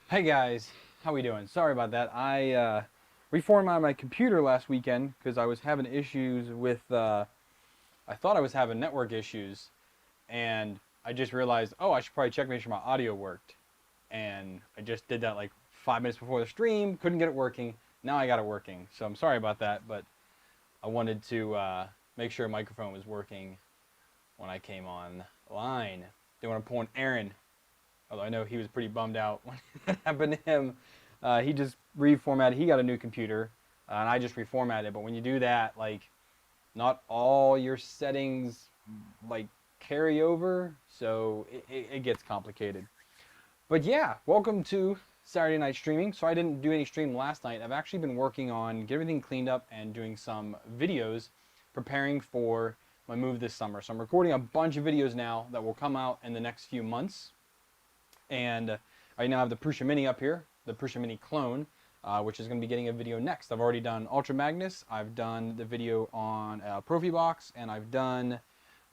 Hey guys, how we doing? Sorry about that. I reformatted my computer last weekend because I was having issues with. I thought I was having network issues, and I just realized, oh, I should probably check make sure my audio worked. And I just did that like 5 minutes before the stream. Couldn't get it working. Now I got it working. So I'm sorry about that, but I wanted to make sure a microphone was working when I came online. Didn't want to pull an Aaron. Although I know he was pretty bummed out when that happened to him. He just reformatted. He got a new computer, and I just reformatted it. But when you do that, like, not all your settings like carry over, so it gets complicated. But yeah, welcome to Saturday night streaming. So I didn't do any stream last night. I've actually been working on getting everything cleaned up and doing some videos, preparing for my move this summer. So I'm recording a bunch of videos now that will come out in the next few months. And I now have the Prusa Mini up here, the Prusa Mini clone, which is going to be getting a video next. I've already done Ultra Magnus, I've done the video on Profibox, and I've done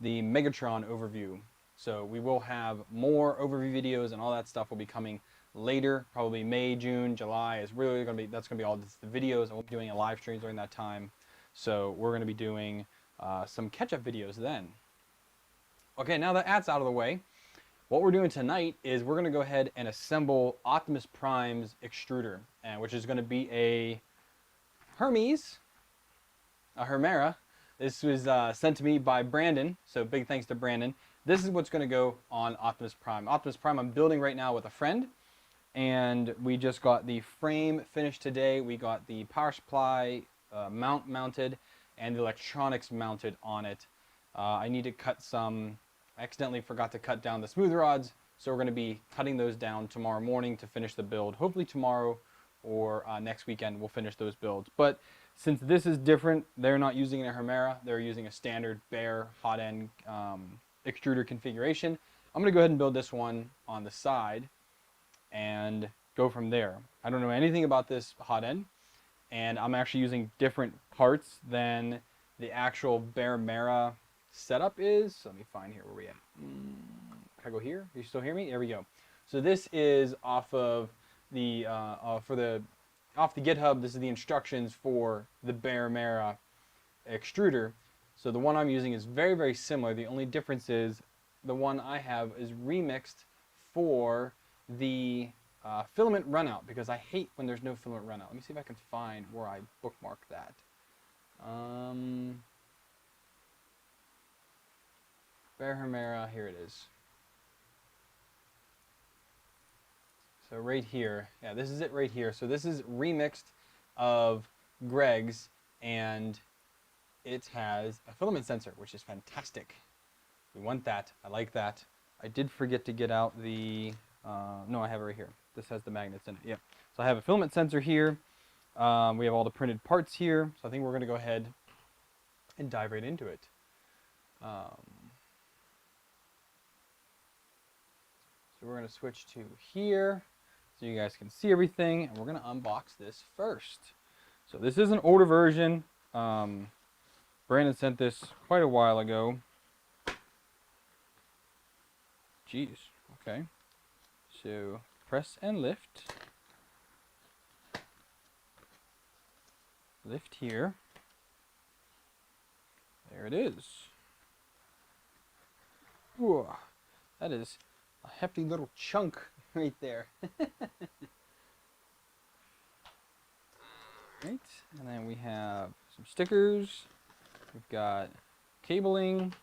the Megatron overview. So we will have more overview videos and all that stuff will be coming later, probably May, June, July is really going to be, that's going to be all the videos. I will be doing a live stream during that time. So we're going to be doing some catch-up videos then. Okay, now that that's out of the way, what we're doing tonight is we're going to go ahead and assemble Optimus Prime's extruder, which is going to be a Hermes, a Hermera. This was sent to me by Brandon, so big thanks to Brandon. This is what's going to go on Optimus Prime. Optimus Prime I'm building right now with a friend, and we just got the frame finished today. We got the power supply mounted and the electronics mounted on it. I need to cut some. I accidentally forgot to cut down the smooth rods, so we're going to be cutting those down tomorrow morning to finish the build. Hopefully tomorrow or next weekend we'll finish those builds. But since this is different, they're not using a Hermera, they're using a standard bare hot end extruder configuration. I'm going to go ahead and build this one on the side and go from there. I don't know anything about this hot end, and I'm actually using different parts than the actuble bare Mera setup is. So let me find here where we at. Can I go here? You still hear me? There we go. So this is off of the off the GitHub. This is the instructions for the bare Mera extruder. So the one I'm using is very, very similar. The only difference is the one I have is remixed for the filament runout, because I hate when there's no filament runout. Let me see if I can find where I bookmarked that. Bare Hermera, here it is. So right here, yeah, this is it right here. So this is remixed of Greg's, and it has a filament sensor, which is fantastic. We want that. I like that. I did forget to get out the, no, I have it right here. This has the magnets in it, yeah. So I have a filament sensor here. We have all the printed parts here. So I think we're going to go ahead and dive right into it. So we're going to switch to here so you guys can see everything, and we're going to unbox this first. So this is an older version. Brandon sent this quite a while ago. Jeez, okay. So press and lift. Lift here. There it is. Ooh, that is a hefty little chunk right there. Right, and then we have some stickers. We've got cabling.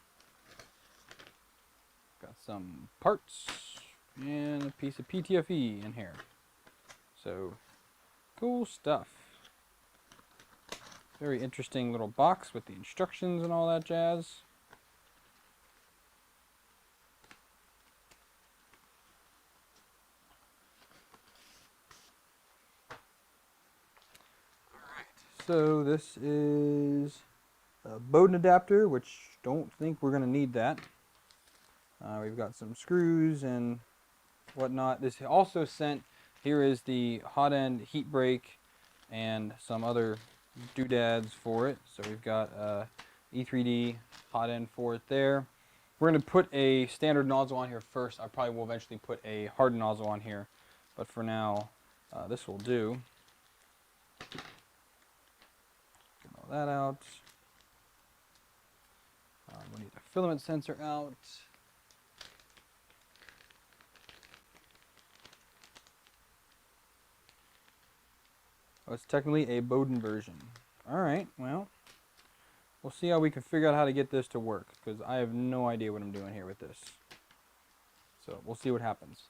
Got some parts and a piece of PTFE in here. So cool stuff. Very interesting little box with the instructions and all that jazz. So this is a Bowden adapter, which don't think we're going to need that. We've got some screws and whatnot. This also sent, here is the hot end heat break and some other doodads for it. So we've got E3D hot end for it there. We're going to put a standard nozzle on here first. I probably will eventually put a hardened nozzle on here. But for now, this will do. Get all that out. We need the filament sensor out. Oh, it's technically a Bowden version. Alright, well, we'll see how we can figure out how to get this to work, because I have no idea what I'm doing here with this. So we'll see what happens.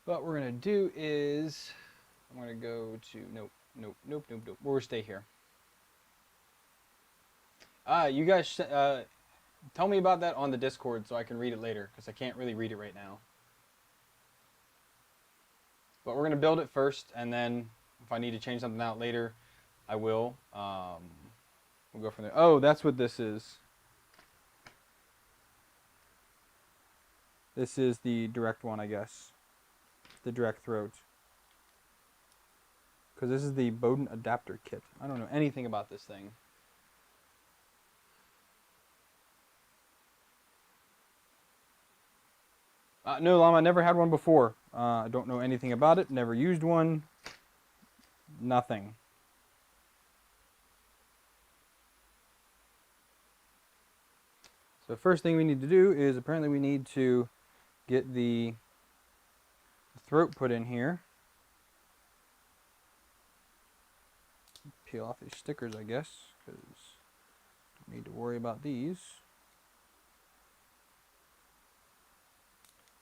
What we're going to do is, I'm going to go to, nope. We'll stay here. You guys tell me about that on the Discord so I can read it later, because I can't really read it right now. But we're going to build it first, and then if I need to change something out later, I will. We'll go from there. Oh, that's what this is. This is the direct one, I guess. The direct throat. Because this is the Bowden adapter kit. I don't know anything about this thing. No, Llama, I never had one before. I don't know anything about it. Never used one. Nothing. So the first thing we need to do is apparently we need to get the throat put in here. Peel off these stickers, I guess, because don't need to worry about these.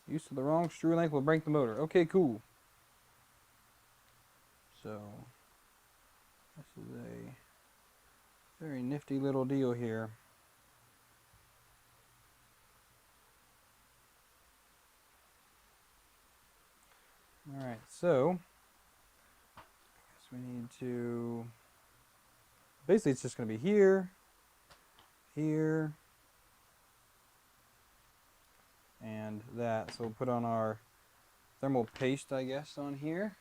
Use of the wrong screw length will break the motor. Okay, cool. So this is a very nifty little deal here. Alright, so I guess we need to, basically it's just going to be here, here, and that. So we'll put on our thermal paste, I guess, on here.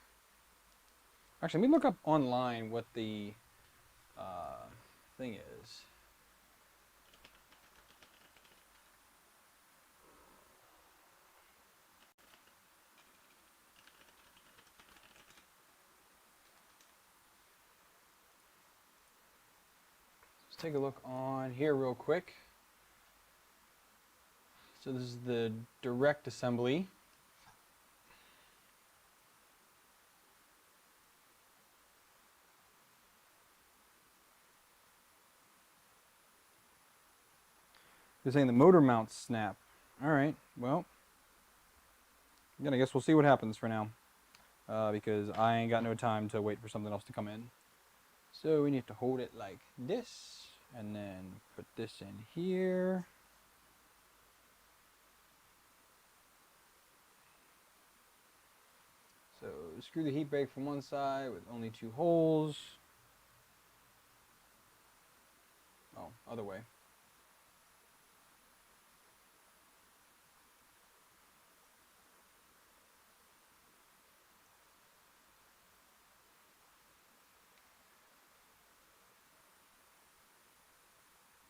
Actually, let me look up online what the thing is. Let's take a look on here real quick. So this is the direct assembly. They're saying the motor mounts snap. Alright, well, again, I guess we'll see what happens for now. Because I ain't got no time to wait for something else to come in. So we need to hold it like this, and then put this in here. So screw the heat brake from one side with only 2 holes. Oh, other way.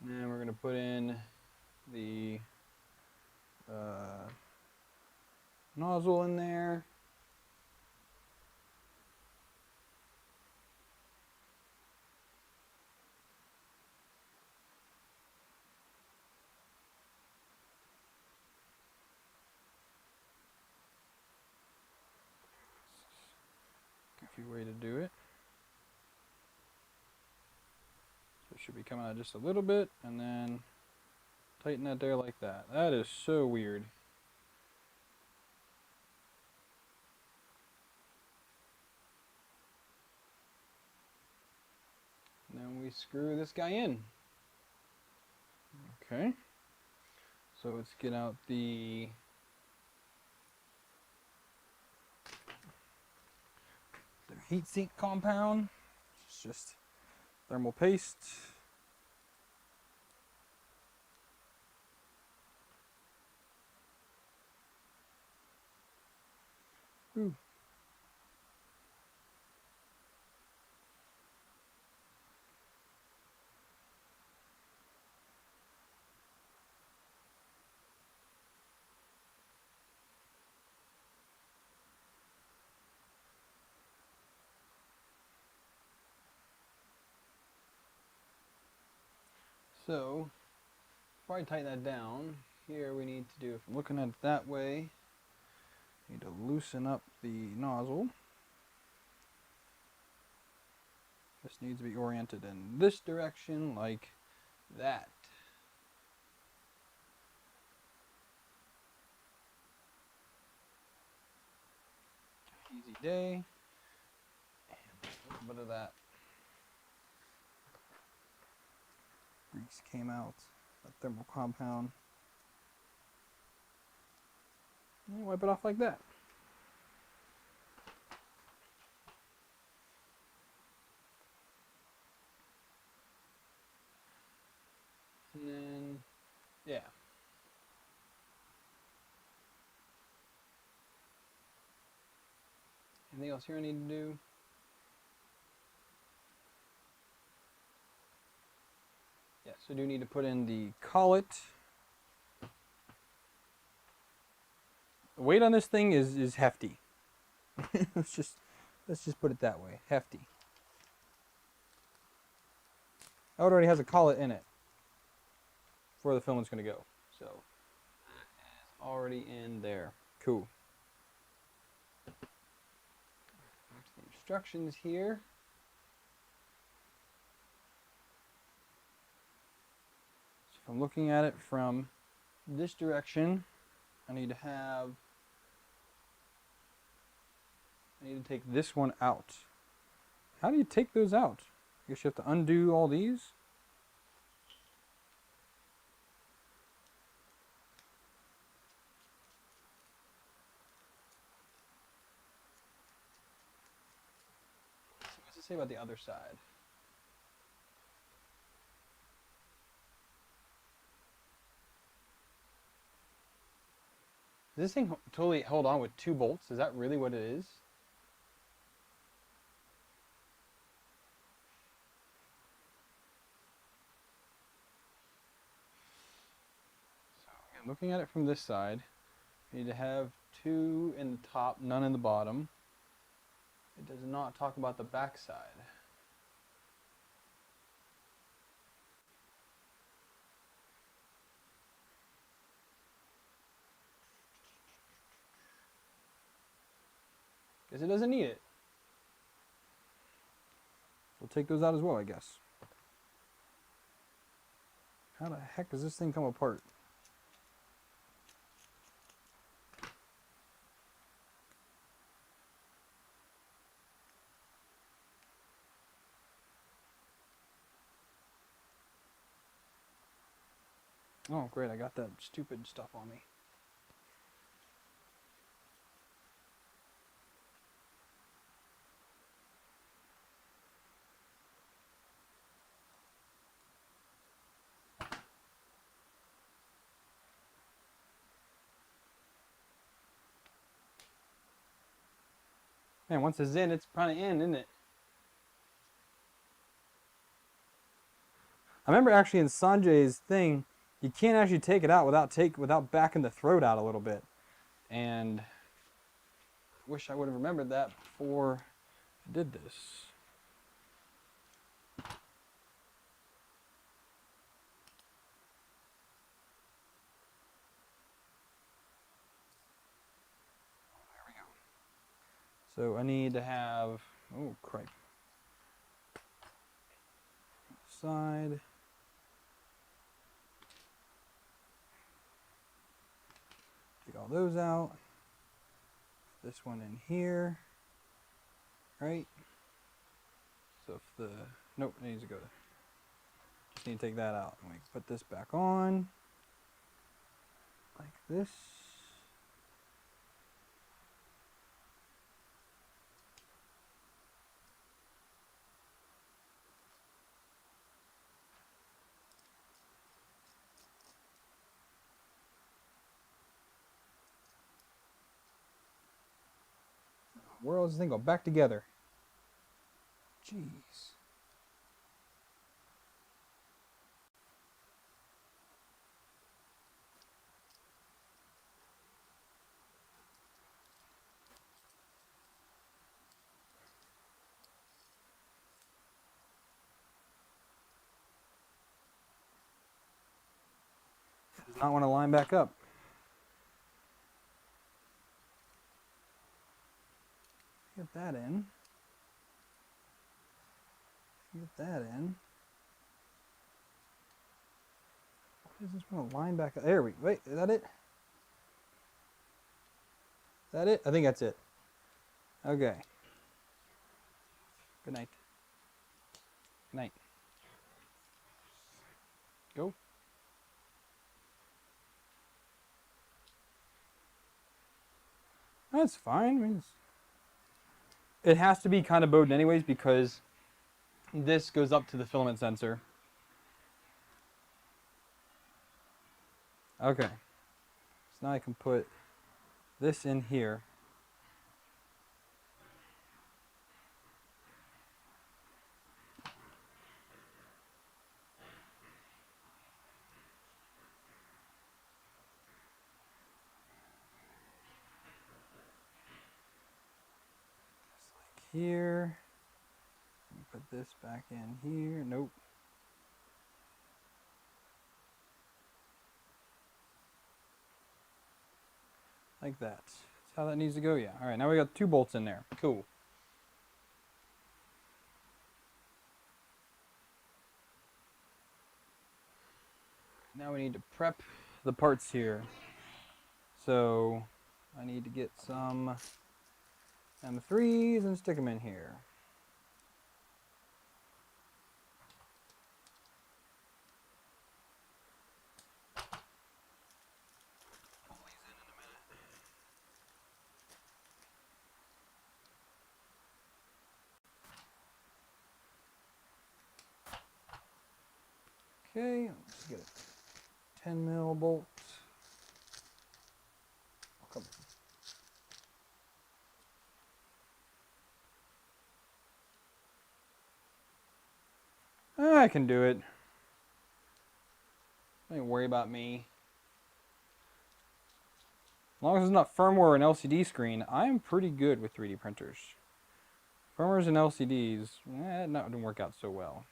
And we're going to put in the nozzle in there. Goofy way to do it. So it should be coming out just a little bit, and then tighten that there like that. That is so weird. And then we screw this guy in. Okay. So let's get out the heatsink compound. It's just thermal paste. Ooh. So, before I tighten that down, here we need to do, if I'm looking at it that way, need to loosen up the nozzle. This needs to be oriented in this direction, like that. Easy day. And a little bit of that grease came out, that thermal compound. And wipe it off like that. And then, yeah. Anything else here I need to do? Yes, I do need to put in the collet. The weight on this thing is hefty. let's just put it that way, hefty. Oh, it already has a collet in it for where the filament's going to go. So that is already in there. Cool. There's the instructions here. So if I'm looking at it from this direction, I need to take this one out. How do you take those out? I guess you have to undo all these. What's it say about the other side? Does this thing totally hold on with 2 bolts? Is that really what it is? So again, looking at it from this side, you need to have 2 in the top, none in the bottom. It does not talk about the back side. Guess it doesn't need it. We'll take those out as well, I guess. How the heck does this thing come apart? Oh, great, I got that stupid stuff on me. Man, once it's in, it's kind of in, isn't it? I remember actually in Sanjay's thing, you can't actually take it out without backing the throat out a little bit. And I wish I would have remembered that before I did this. There we go. So I need to have, oh crap. Side. Take all those out. This one in here. Right? So if the, nope, it needs to go there. Just need to take that out. And we put this back on. Like this. Where does this thing go back together? Jeez. Does not want to line back up. Get that in. Get that in. Why does this want to line back up? There we go. Wait, is that it? Is that it? I think that's it. Okay. Good night. Good night. Go. That's fine. I mean, it has to be kind of bowed anyways because this goes up to the filament sensor. Okay. So now I can put this in here. Here. Put this back in here. Nope. Like that. That's how that needs to go, yeah. All right, now we got 2 bolts in there. Cool. Now we need to prep the parts here. So I need to get some M3s and stick them in here. Okay, let's get a 10 mil bolt. Oh, come on. I can do it. Don't worry about me. As long as it's not firmware or an LCD screen, I'm pretty good with 3D printers. Firmwares and LCDs, that didn't work out so well.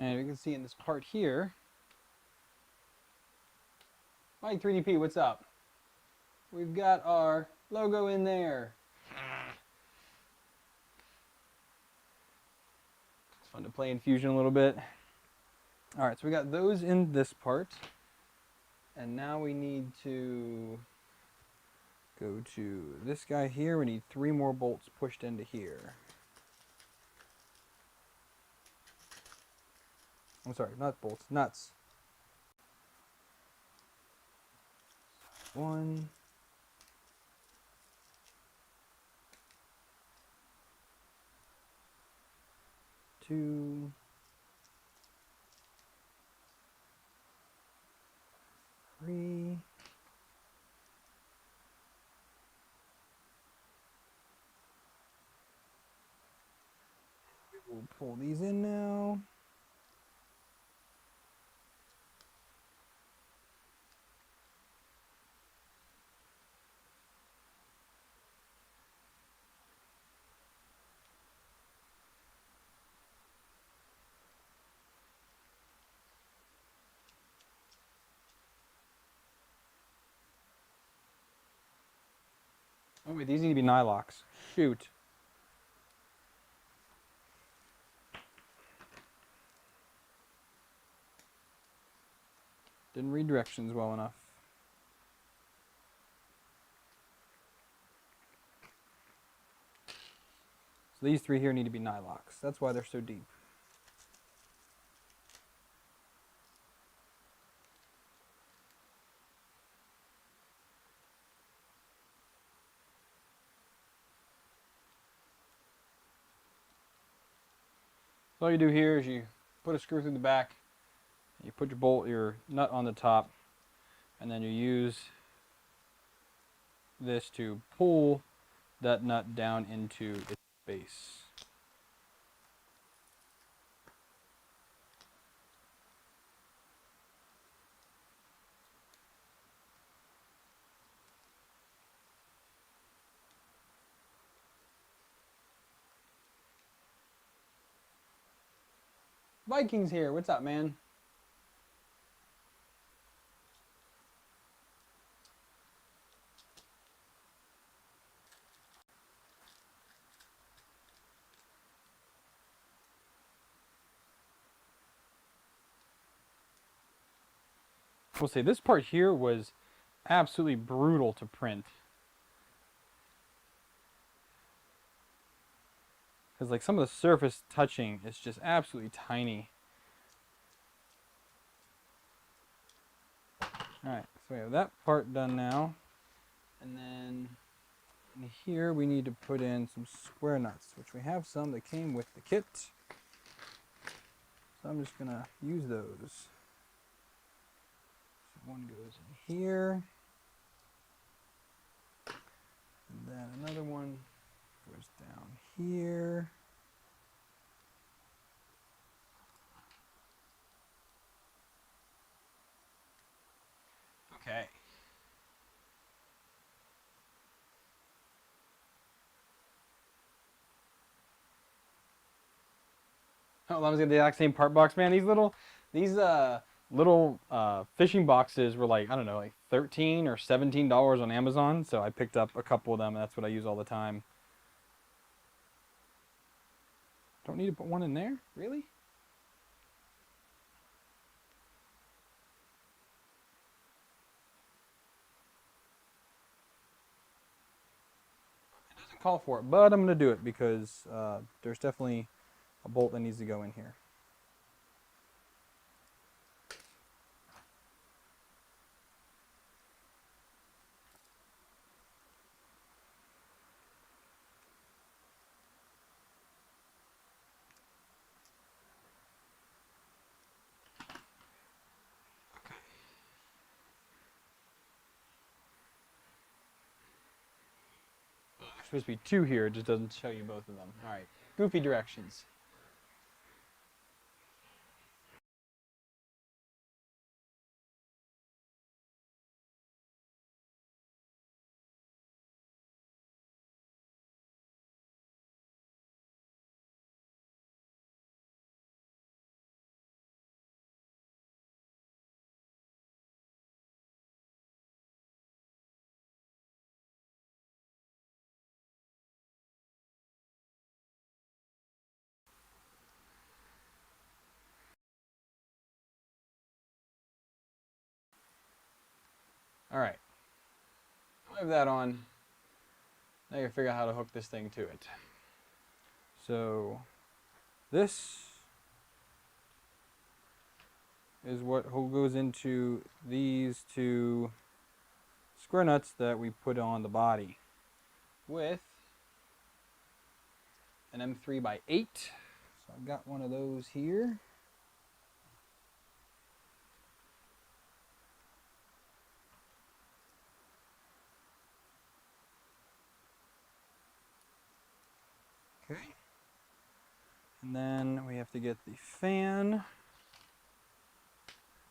And you can see in this part here, Mike 3DP, what's up? We've got our logo in there. It's fun to play in Fusion a little bit. All right, so we got those in this part. And now we need to go to this guy here. We need 3 more bolts pushed into here. I'm sorry, not bolts, nuts. 1, 2, 3. We'll pull these in now. Oh wait, these need to be nylocks. Shoot. Didn't read directions well enough. So these 3 here need to be nylocks. That's why they're so deep. So all you do here is you put a screw through the back, you put your nut on the top, and then you use this to pull that nut down into its base. Vikings here. What's up, man? We'll say this part here was absolutely brutal to print. Because like some of the surface touching is just absolutely tiny. Alright, so we have that part done now. And then in here we need to put in some square nuts, which we have some that came with the kit. So I'm just going to use those. So one goes in here. And then another one goes down here. Okay. Oh, that was the exact same part box, man. These little fishing boxes were like, I don't know, like $13 or $17 on Amazon. So I picked up a couple of them, and that's what I use all the time. Don't need to put one in there? Really? It doesn't call for it, but I'm going to do it because there's definitely a bolt that needs to go in here. There's supposed to be two here, it just doesn't show you both of them. Alright, goofy directions. Alright, I have that on. Now you figure out how to hook this thing to it. So this is what goes into these two square nuts that we put on the body with an M3x8. So I've got one of those here. Okay. And then we have to get the fan.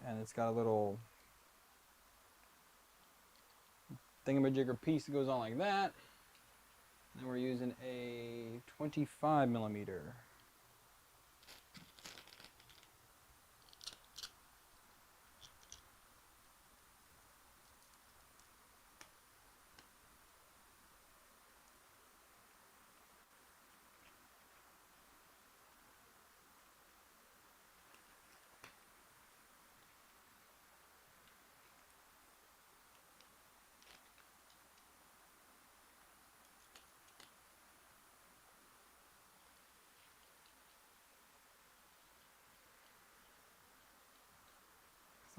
And it's got a little thingamajigger piece that goes on like that. Then we're using a 25 millimeter.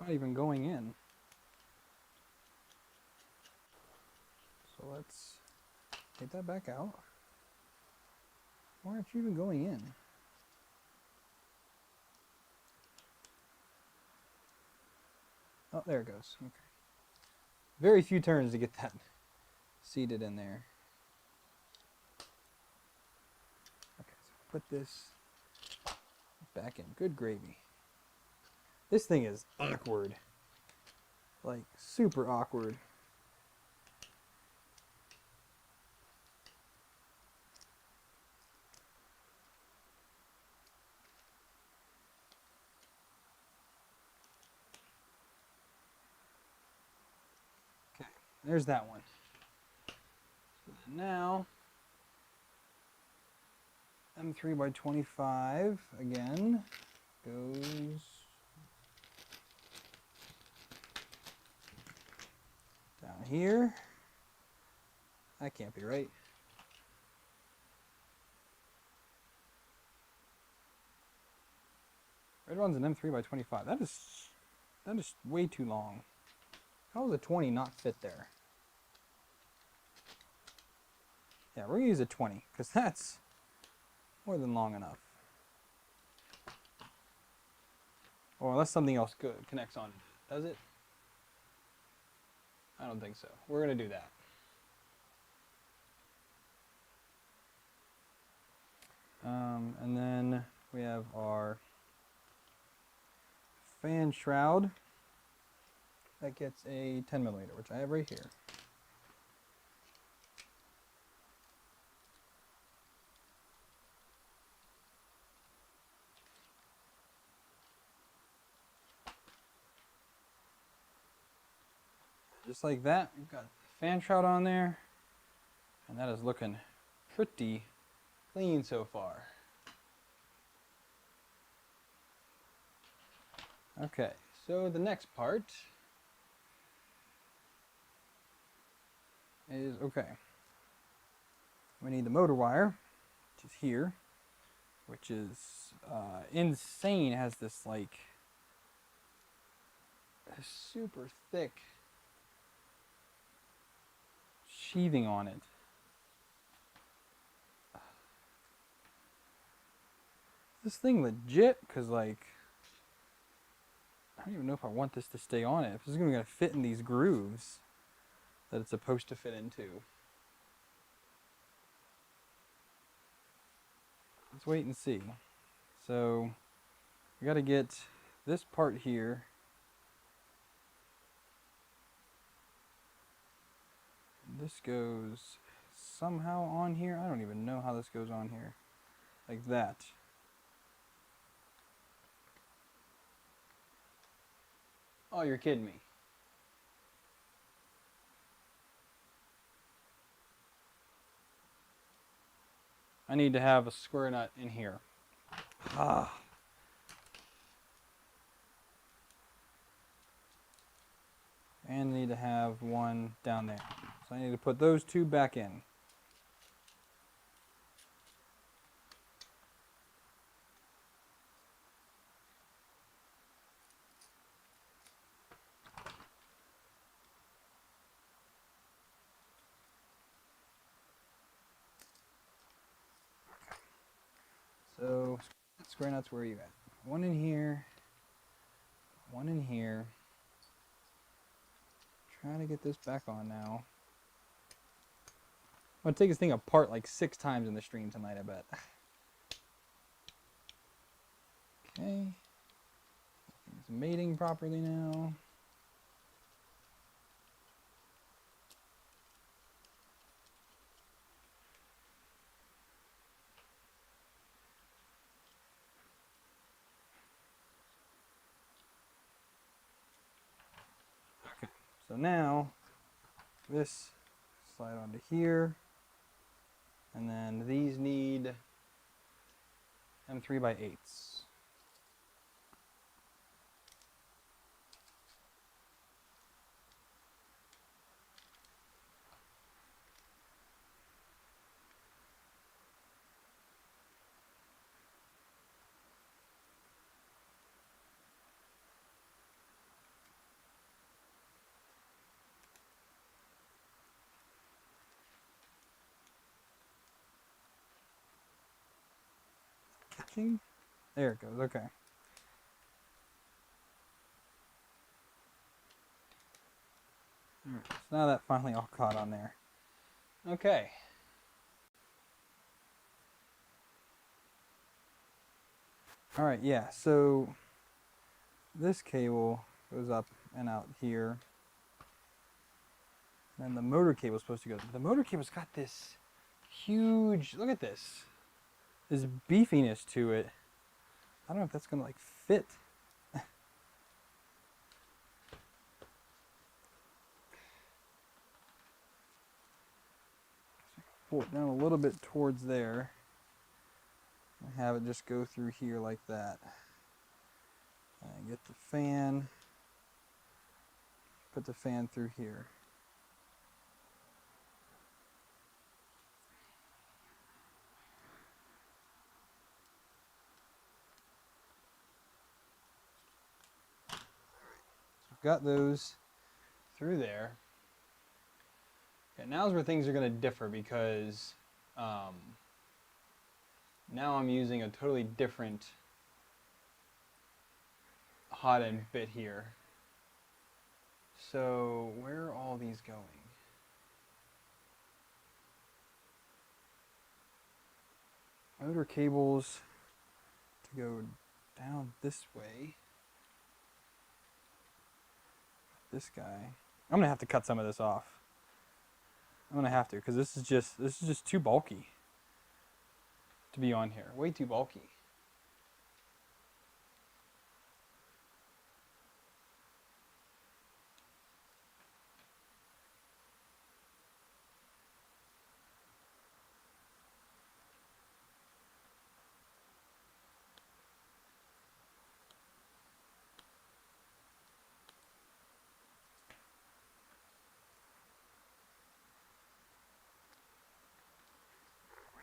It's not even going in. So let's take that back out. Why aren't you even going in? Oh, there it goes. Okay. Very few turns to get that seated in there. Okay, so put this back in. Good gravy. This thing is awkward. Like, super awkward. Okay, there's that one. So now, M3 by 25 again goes down here. That can't be right. Red one's an M3 by 25. That is way too long. How does a 20 not fit there? Yeah, we're gonna use a 20 because that's more than long enough. Or unless something else connects on it. Does it? I don't think so. We're gonna do that. And then we have our fan shroud that gets a 10 millimeter, which I have right here. Just like that, we've got the fan shroud on there, and that is looking pretty clean so far. Okay, so the next part is, okay, we need the motor wire, which is here, which is insane. It has this like super thick sheathing on it. This thing legit? Because like, I don't even know if I want this to stay on it. If this is going to fit in these grooves that it's supposed to fit into. Let's wait and see. So we got to get this part here. This goes somehow on here. I don't even know how this goes on here. Like that. Oh, you're kidding me. I need to have a square nut in here. Ah. And I need to have one down there. So I need to put those two back in. So, square nuts, where are you at? One in here, one in here. Trying to get this back on now. I'm gonna take this thing apart like 6 times in the stream tonight, I bet. Okay. It's mating properly now. Okay. So now, this slide onto here. And then these need M3 by 8s. Catching? There it goes, okay. Right, so now that finally all caught on there. Okay. All right, yeah, so this cable goes up and out here. And the motor cable is supposed to go. The motor cable's got this huge, look at this beefiness to it. I don't know if that's gonna like fit. Pull it down a little bit towards there and have it just go through here like that. And get the fan, put the fan through here. Got those through there. Okay, now's where things are going to differ because now I'm using a totally different hot end bit here. So where are all these going? Motor cables to go down this way. This guy. I'm gonna have to cut some of this off. I'm gonna have to because this is just too bulky to be on here. Way too bulky.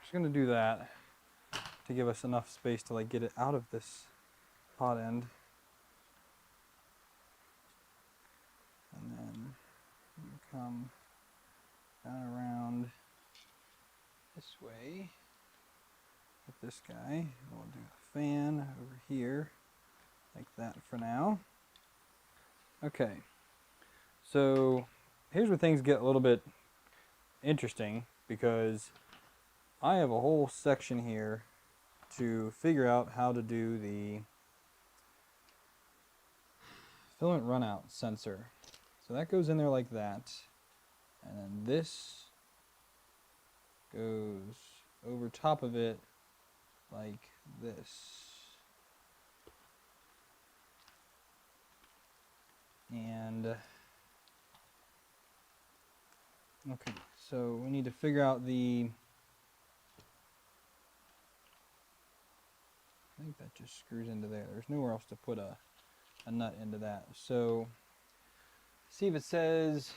Just gonna do that to give us enough space to like get it out of this hot end. And then you come down around this way with this guy. We'll do the fan over here like that for now. Okay, so here's where things get a little bit interesting because I have a whole section here to figure out how to do the filament runout sensor. So that goes in there like that, and then this goes over top of it like this. And okay, so we need to figure out the, I think that just screws into there. There's nowhere else to put a nut into that. So see if it says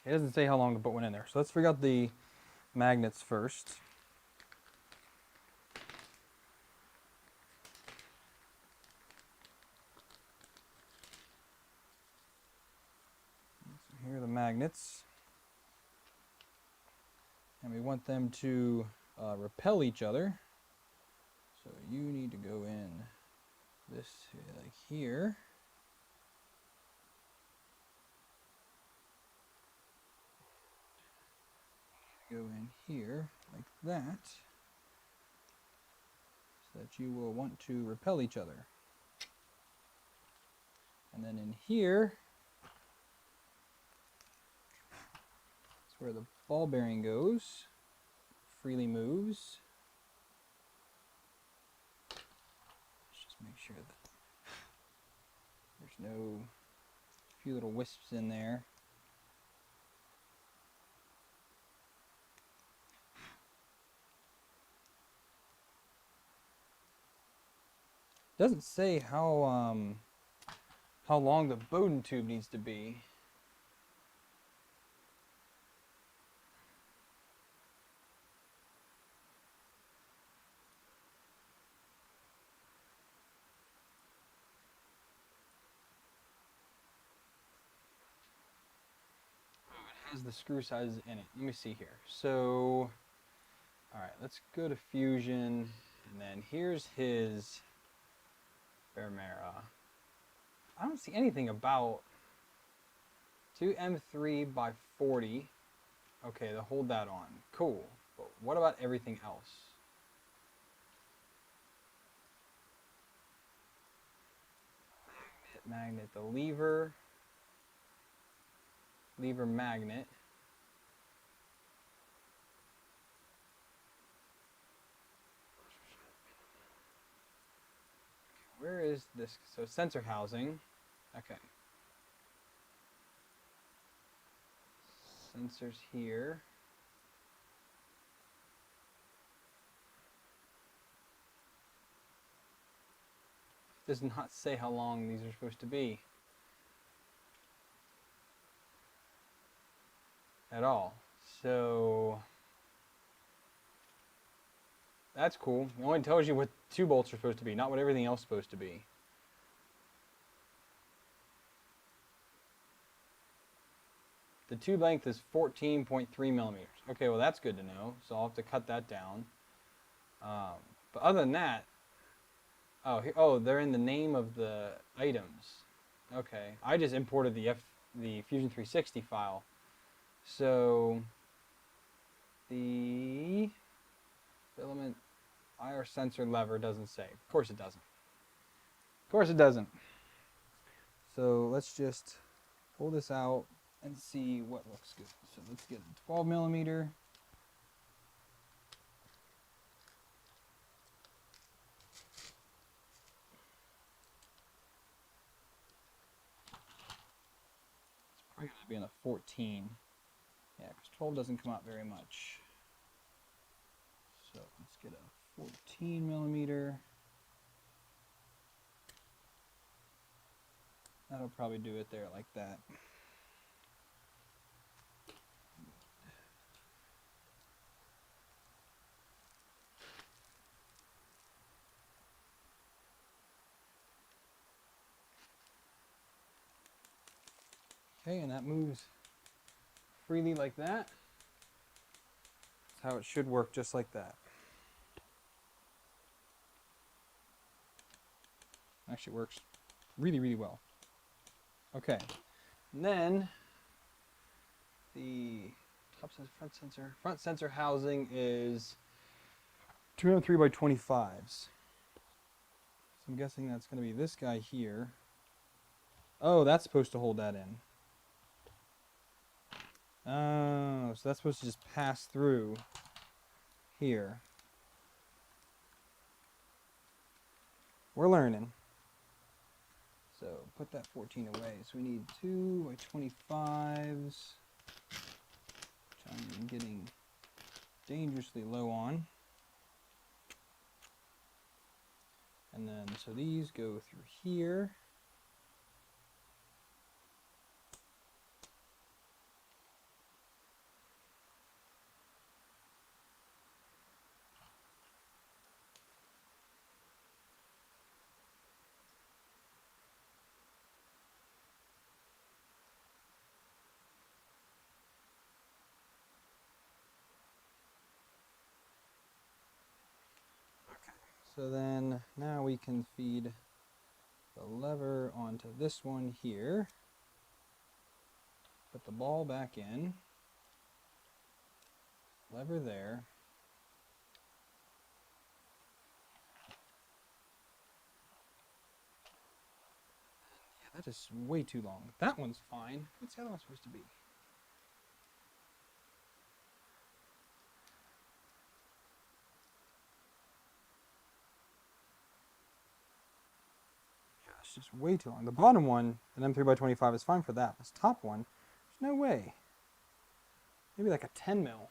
it doesn't say how long to put one in there. So let's figure out the magnets first. So here are the magnets. And we want them to repel each other. So you need to go in this like here. Go in here like that, so that you will want to repel each other. And then in here is where the ball bearing goes, freely moves. Let's just make sure that there's no few little wisps in there. Doesn't say how long the Bowden tube needs to be. has the screw sizes in it. Let me see here. So, all right, let's go to Fusion, and then here's his Hermera. I don't see anything about 2M3 by 40. Okay, they'll hold that on. Cool. But what about everything else? Magnet, the lever magnet. Where is this? So sensor housing. Okay. Sensors here. Does not say how long these are supposed to be at all. So that's cool. It only tells you what 2 bolts are supposed to be, not what everything else is supposed to be. The tube length is 14.3 millimeters. Okay, well that's good to know. So I'll have to cut that down. But other than that, oh, they're in the name of the items. Okay, I just imported the Fusion 360 file. So the filament IR sensor lever doesn't say. Of course it doesn't. Of course it doesn't. So let's just pull this out and see what looks good. So let's get a 12 millimeter. It's probably going to be in a 14. Yeah, because 12 doesn't come out very much. So let's get a 14 millimeter. That'll probably do it there like that. Okay, and that moves freely like that. That's how it should work, just like that. Actually works really, really well. Okay, and then the top sensor, front sensor housing is 203 by 25s. So I'm guessing that's going to be this guy here. Oh, that's supposed to hold that in. Oh, so that's supposed to just pass through here. We're learning. So put that 14 away. So we need 2 by 25s, which I'm getting dangerously low on. And then, so these go through here. So then now we can feed the lever onto this one here. Put the ball back in. Lever there. Yeah, that is way too long. That one's fine. What's the other one supposed to be? It's just way too long. The bottom one, an M3 by 25, is fine for that. This top one, there's no way. Maybe like a 10 mil.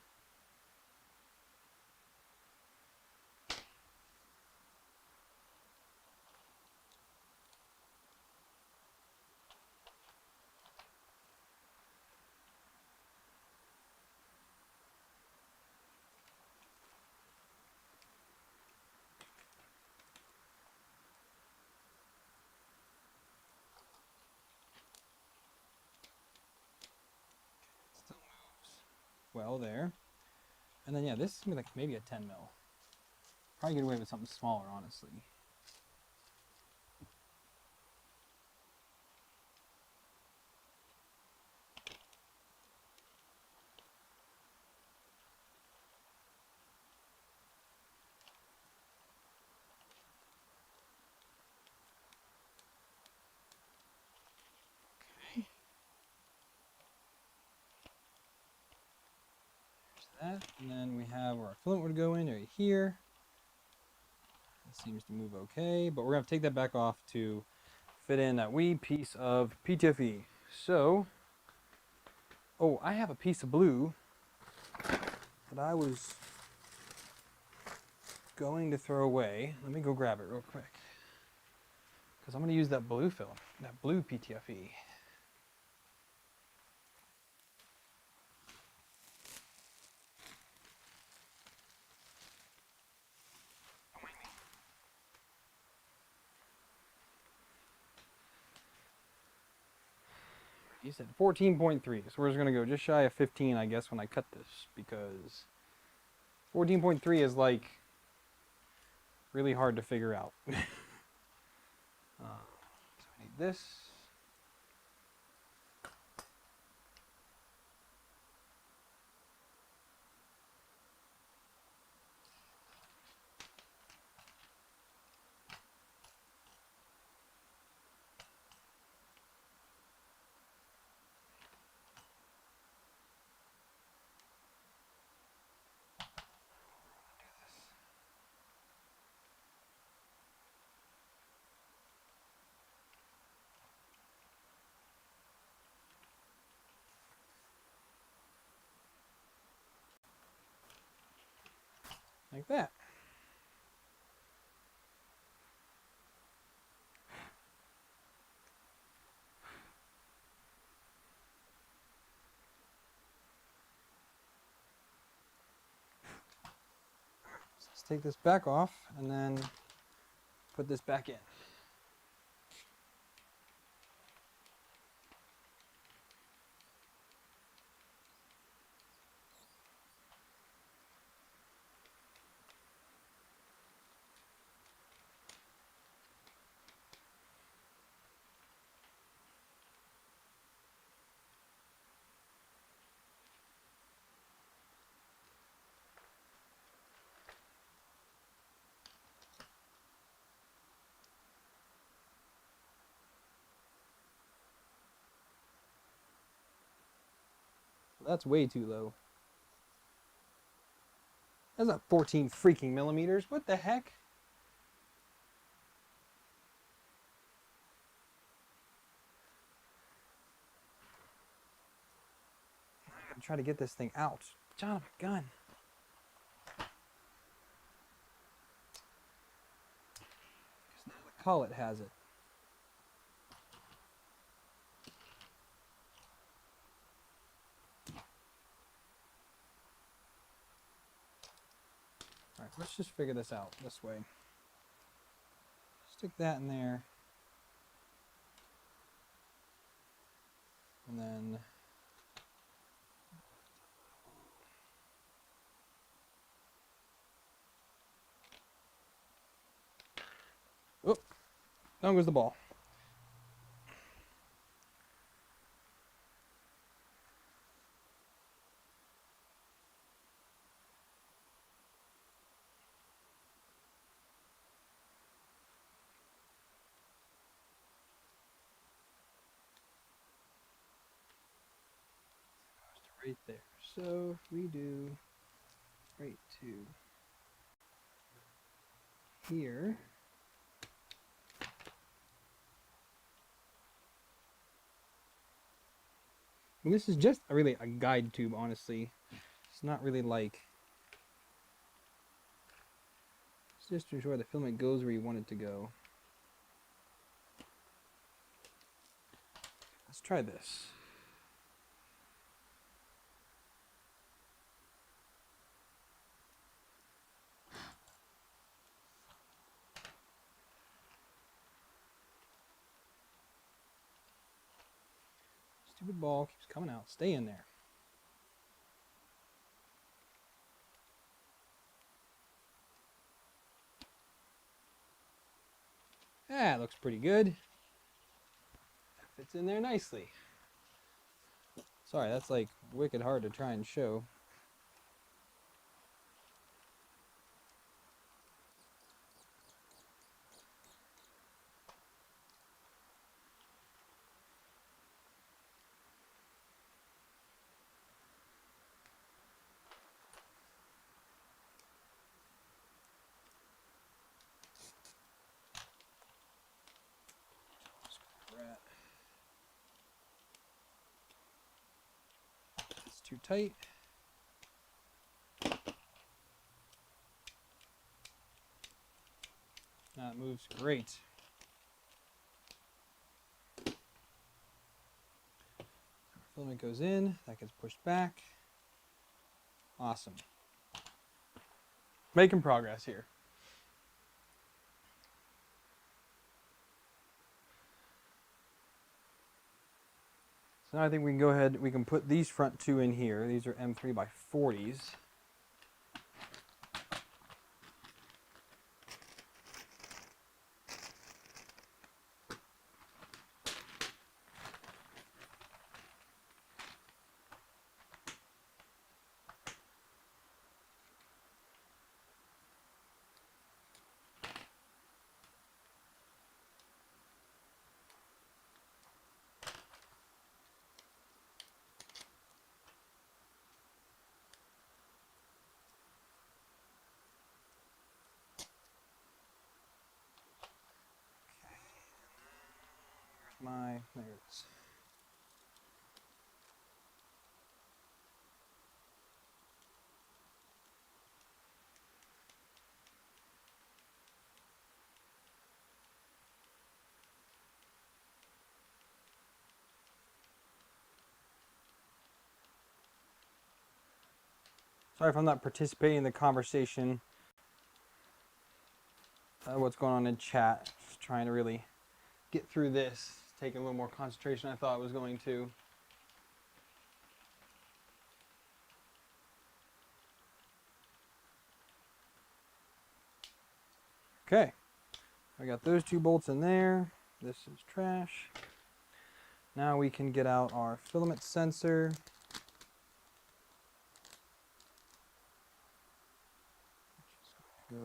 Still well there. And then yeah, this is gonna be like maybe a 10 mil. Probably get away with something smaller, honestly. That, and then we have where our filament would go in right here. It seems to move okay, but we're gonna have to take that back off to fit in that wee piece of PTFE. So, oh, I have a piece of blue that I was going to throw away. Let me go grab it real quick, because I'm gonna use that blue film, that blue PTFE. He said 14.3, so we're just gonna go just shy of 15, I guess, when I cut this, because 14.3 is like really hard to figure out. So I need this. Like that. So let's take this back off and then put this back in. That's way too low. That's not 14 freaking millimeters. What the heck? I gotta try to get this thing out. John, my gun. Because now the collet has it. Alright, let's just figure this out this way. Stick that in there. And then oh, down goes the ball. Right there. So if we do right to here. And this is just really a guide tube, honestly. It's not really like... It's just to ensure the filament goes where you want it to go. Let's try this. Stupid ball keeps coming out. Stay in there. That looks pretty good. That fits in there nicely. Sorry, that's like wicked hard to try and show. It's too tight. That moves great. Filament goes in, that gets pushed back. Awesome. Making progress here. So now I think we can go ahead, we can put these front two in here. These are M3 by 40s. There it is. Sorry if I'm not participating in the conversation. What's going on in chat? Just trying to really get through this. It's taking a little more concentration than I thought it was going to. Okay, I got those two bolts in there. This is trash. Now we can get out our filament sensor. Go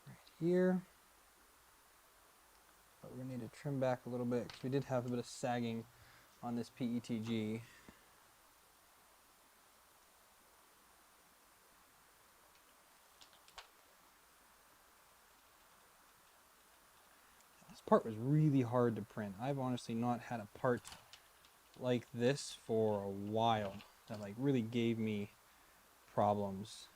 right here. But we need to trim back a little bit because we did have a bit of sagging on this PETG. This part was really hard to print. I've honestly not had a part like this for a while that like really gave me problems.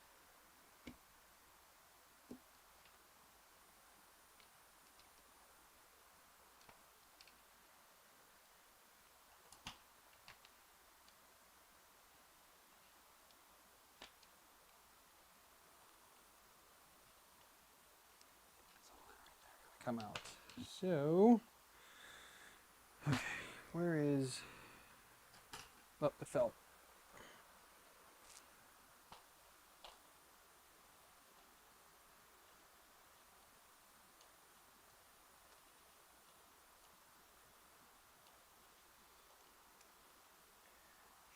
Come out. So, okay, where is, oh, it fell.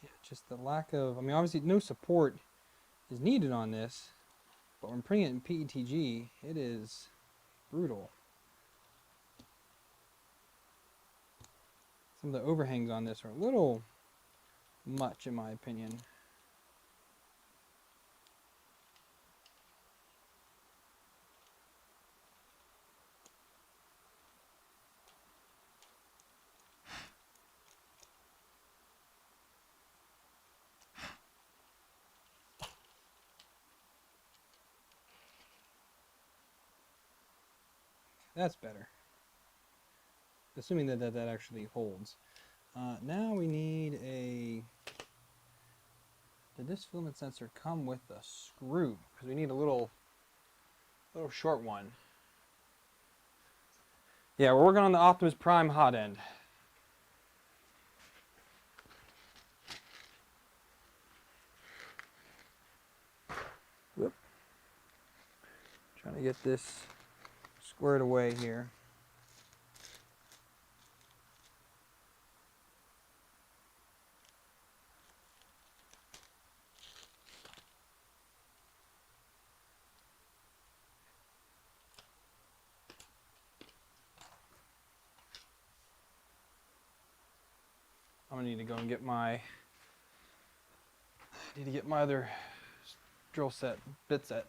Yeah, just the lack of, I mean, obviously no support is needed on this, but when printing it in PETG, it is brutal. Some of the overhangs on this are a little much in my opinion. That's better. Assuming that actually holds. Now we need a... Did this filament sensor come with a screw? Because we need a little short one. Yeah, we're working on the Optimus Prime hot end. Whoop. Trying to get this squared away here. I need to go and get my other drill set, bit set.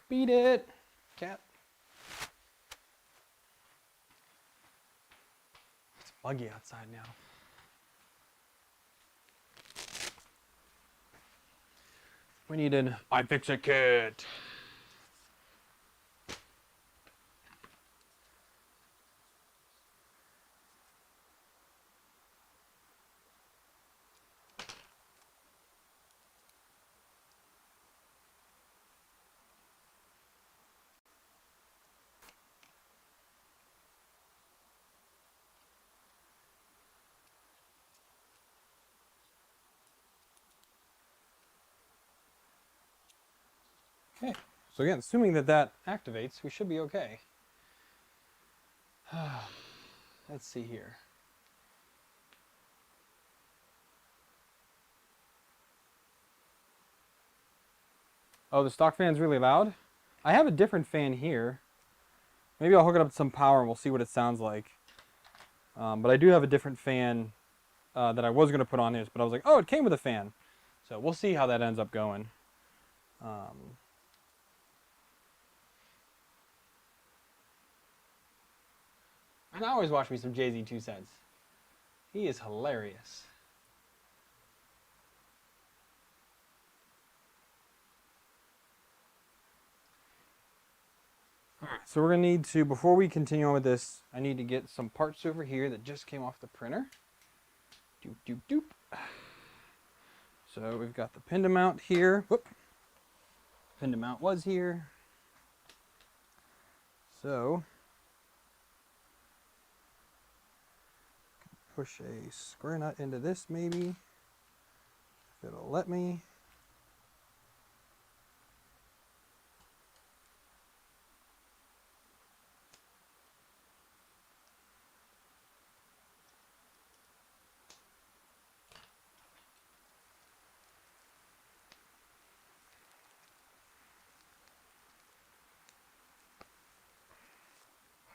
Beat it, cat. It's buggy outside now. We need an iFixit kit. Okay, so again, assuming that activates, we should be okay. Let's see here. Oh, the stock fan's really loud? I have a different fan here. Maybe I'll hook it up to some power and we'll see what it sounds like. But I do have a different fan that I was going to put on this, but I was like, oh, it came with a fan. So we'll see how that ends up going. And I always watch me some Jay-Z 2 Cents. He is hilarious. Alright, so we're going to need to, before we continue on with this, I need to get some parts over here that just came off the printer. Doop, doop, doop. So we've got the pin to mount here. Whoop. Pin to mount was here. So push a square nut into this maybe, if it'll let me.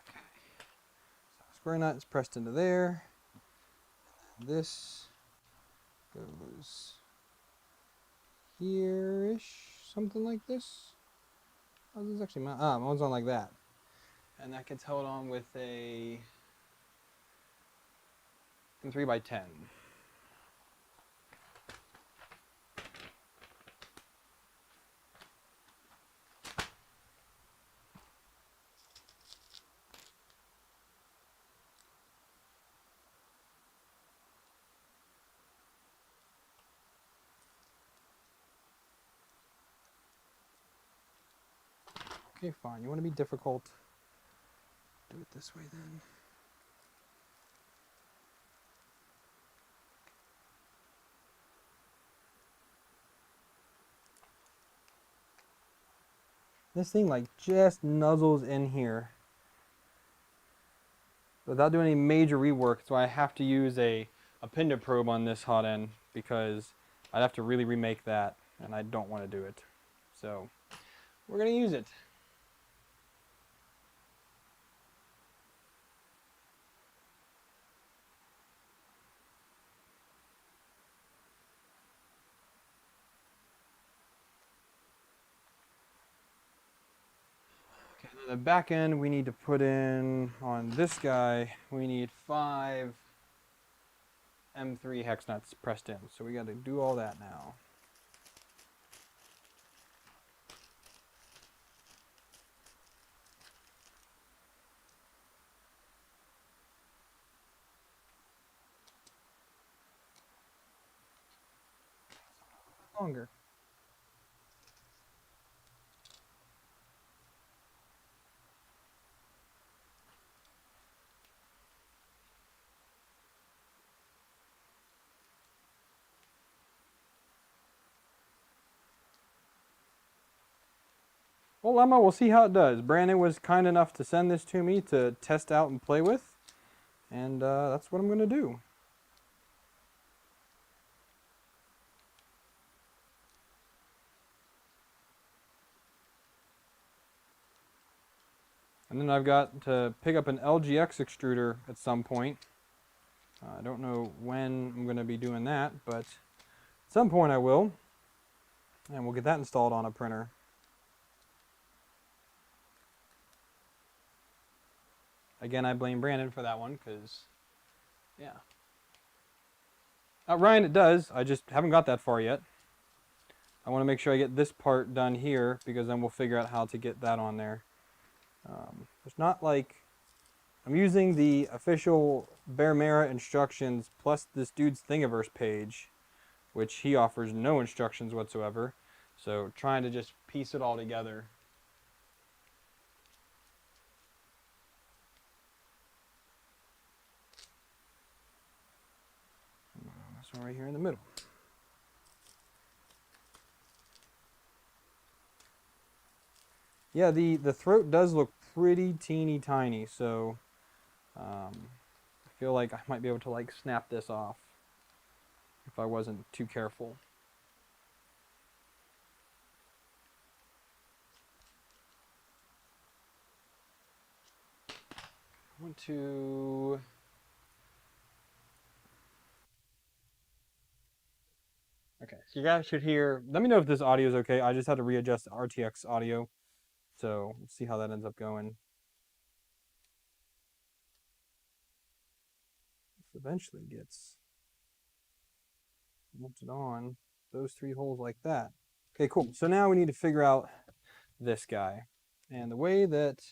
Okay. So square nut is pressed into there. This goes here-ish, something like this. Oh, this is actually mine's on like that. And that gets held on with a 3x10. Okay, fine. You want to be difficult? Do it this way then. This thing like just nuzzles in here without doing any major rework, so I have to use a pin probe on this hot end because I'd have to really remake that, and I don't want to do it. So we're going to use it. Okay, the back end we need to put in on this guy, we need 5 M3 hex nuts pressed in. So we got to do all that now. Longer. Well, Emma, we'll see how it does. Brandon was kind enough to send this to me to test out and play with, and that's what I'm going to do. And then I've got to pick up an LGX extruder at some point. I don't know when I'm going to be doing that, but at some point I will. And we'll get that installed on a printer. Again, I blame Brandon for that one, because, yeah. Ryan, it does. I just haven't got that far yet. I want to make sure I get this part done here, because then we'll figure out how to get that on there. It's not like... I'm using the official Hermera instructions plus this dude's Thingiverse page, which he offers no instructions whatsoever. So trying to just piece it all together. This one right here in the middle. Yeah, the throat does look pretty teeny tiny, so I feel like I might be able to like snap this off if I wasn't too careful. I want to... Okay, so you guys should hear... Let me know if this audio is okay. I just had to readjust the RTX audio. So let's see how that ends up going. This eventually gets mounted on those three holes like that. Okay, cool. So now we need to figure out this guy. And the way that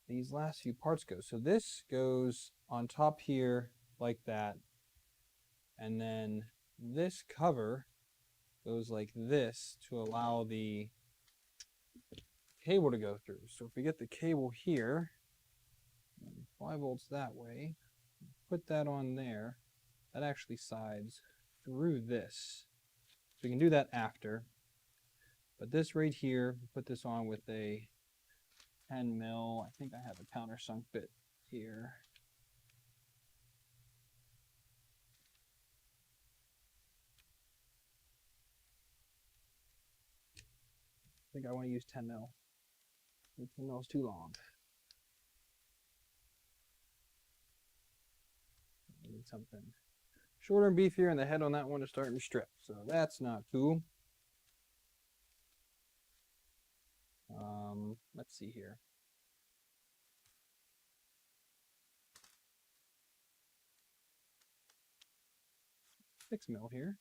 these last few parts go. So this goes on top here like that. And then this cover goes like this to allow the cable to go through. So if we get the cable here, 5 volts that way, put that on there, that actually sides through this. So we can do that after. But this right here, put this on with a 10 mil. I think I have a countersunk bit here. I think I want to use 10 mil. 10 mil is too long. I need something shorter and beefier, and the head on that one is starting to strip. So that's not cool. Let's see here. Six mil here.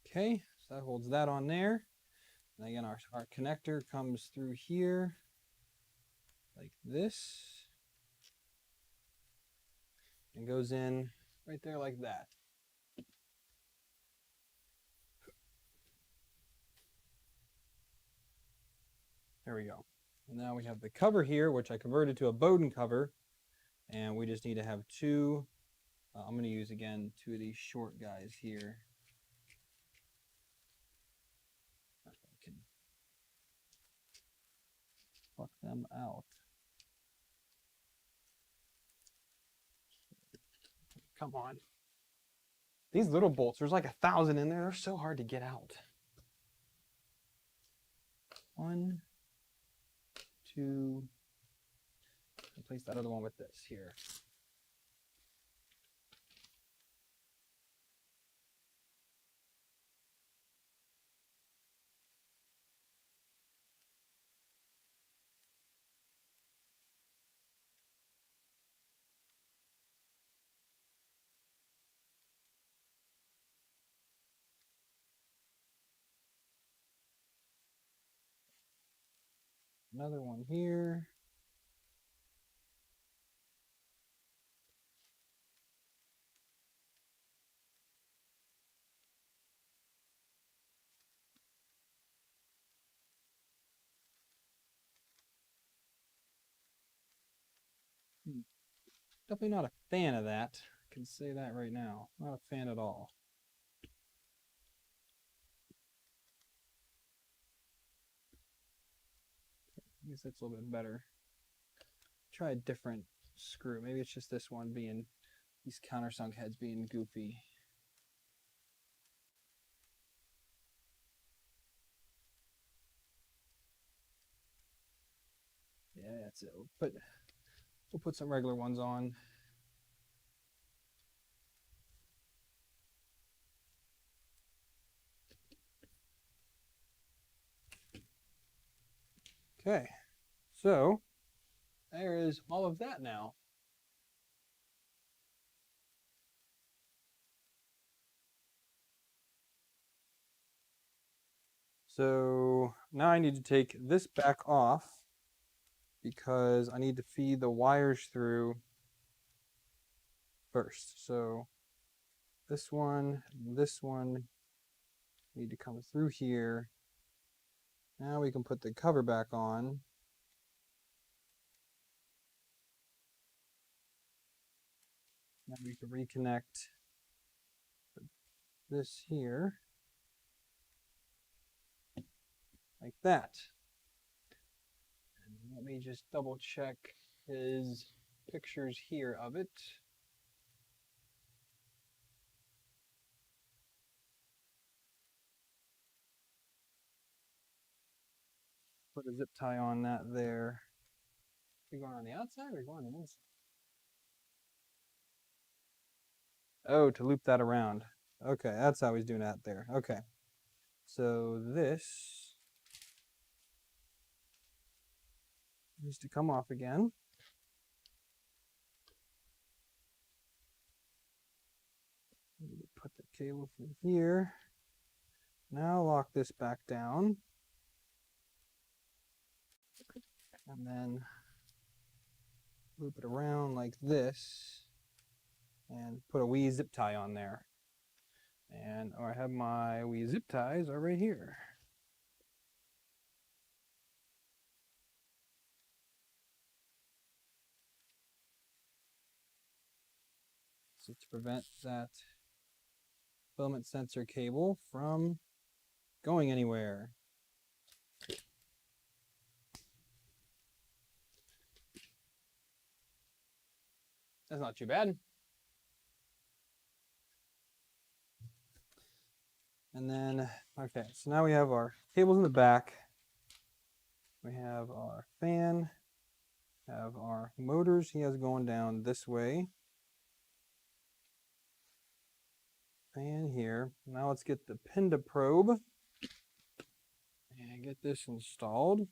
Okay, so that holds that on there. And again, our connector comes through here like this and goes in right there like that. There we go. And now we have the cover here, which I converted to a Bowden cover, and we just need to have two. I'm going to use again 2 of these short guys here. I can pluck them out. Come on. These little bolts, there's like 1,000 in there. They're so hard to get out. 1, 2. Replace that other one with this here. Another one here. Definitely not a fan of that. I can say that right now. Not a fan at all. I guess that's a little bit better. Try a different screw. Maybe it's just this one being, these countersunk heads being goofy. So, but we'll put some regular ones on. Okay, so there is all of that now. So now I need to take this back off because I need to feed the wires through first. So this one and this one need to come through here. Now we can put the cover back on. Now we can reconnect this here like that. And let me just double check his pictures here of it. Put a zip tie on that there. Are we going on the outside or going on the inside? Oh, to loop that around. Okay, that's how he's doing that there. Okay. So this needs to come off again. Put the cable from here. Now lock this back down. And then loop it around like this and put a wee zip tie on there. And I have my wee zip ties are right here. So to prevent that filament sensor cable from going anywhere. That's not too bad. And then, okay, so now we have our cables in the back. We have our fan, have our motors he has going down this way. Fan here. Now let's get the Pinda probe and get this installed.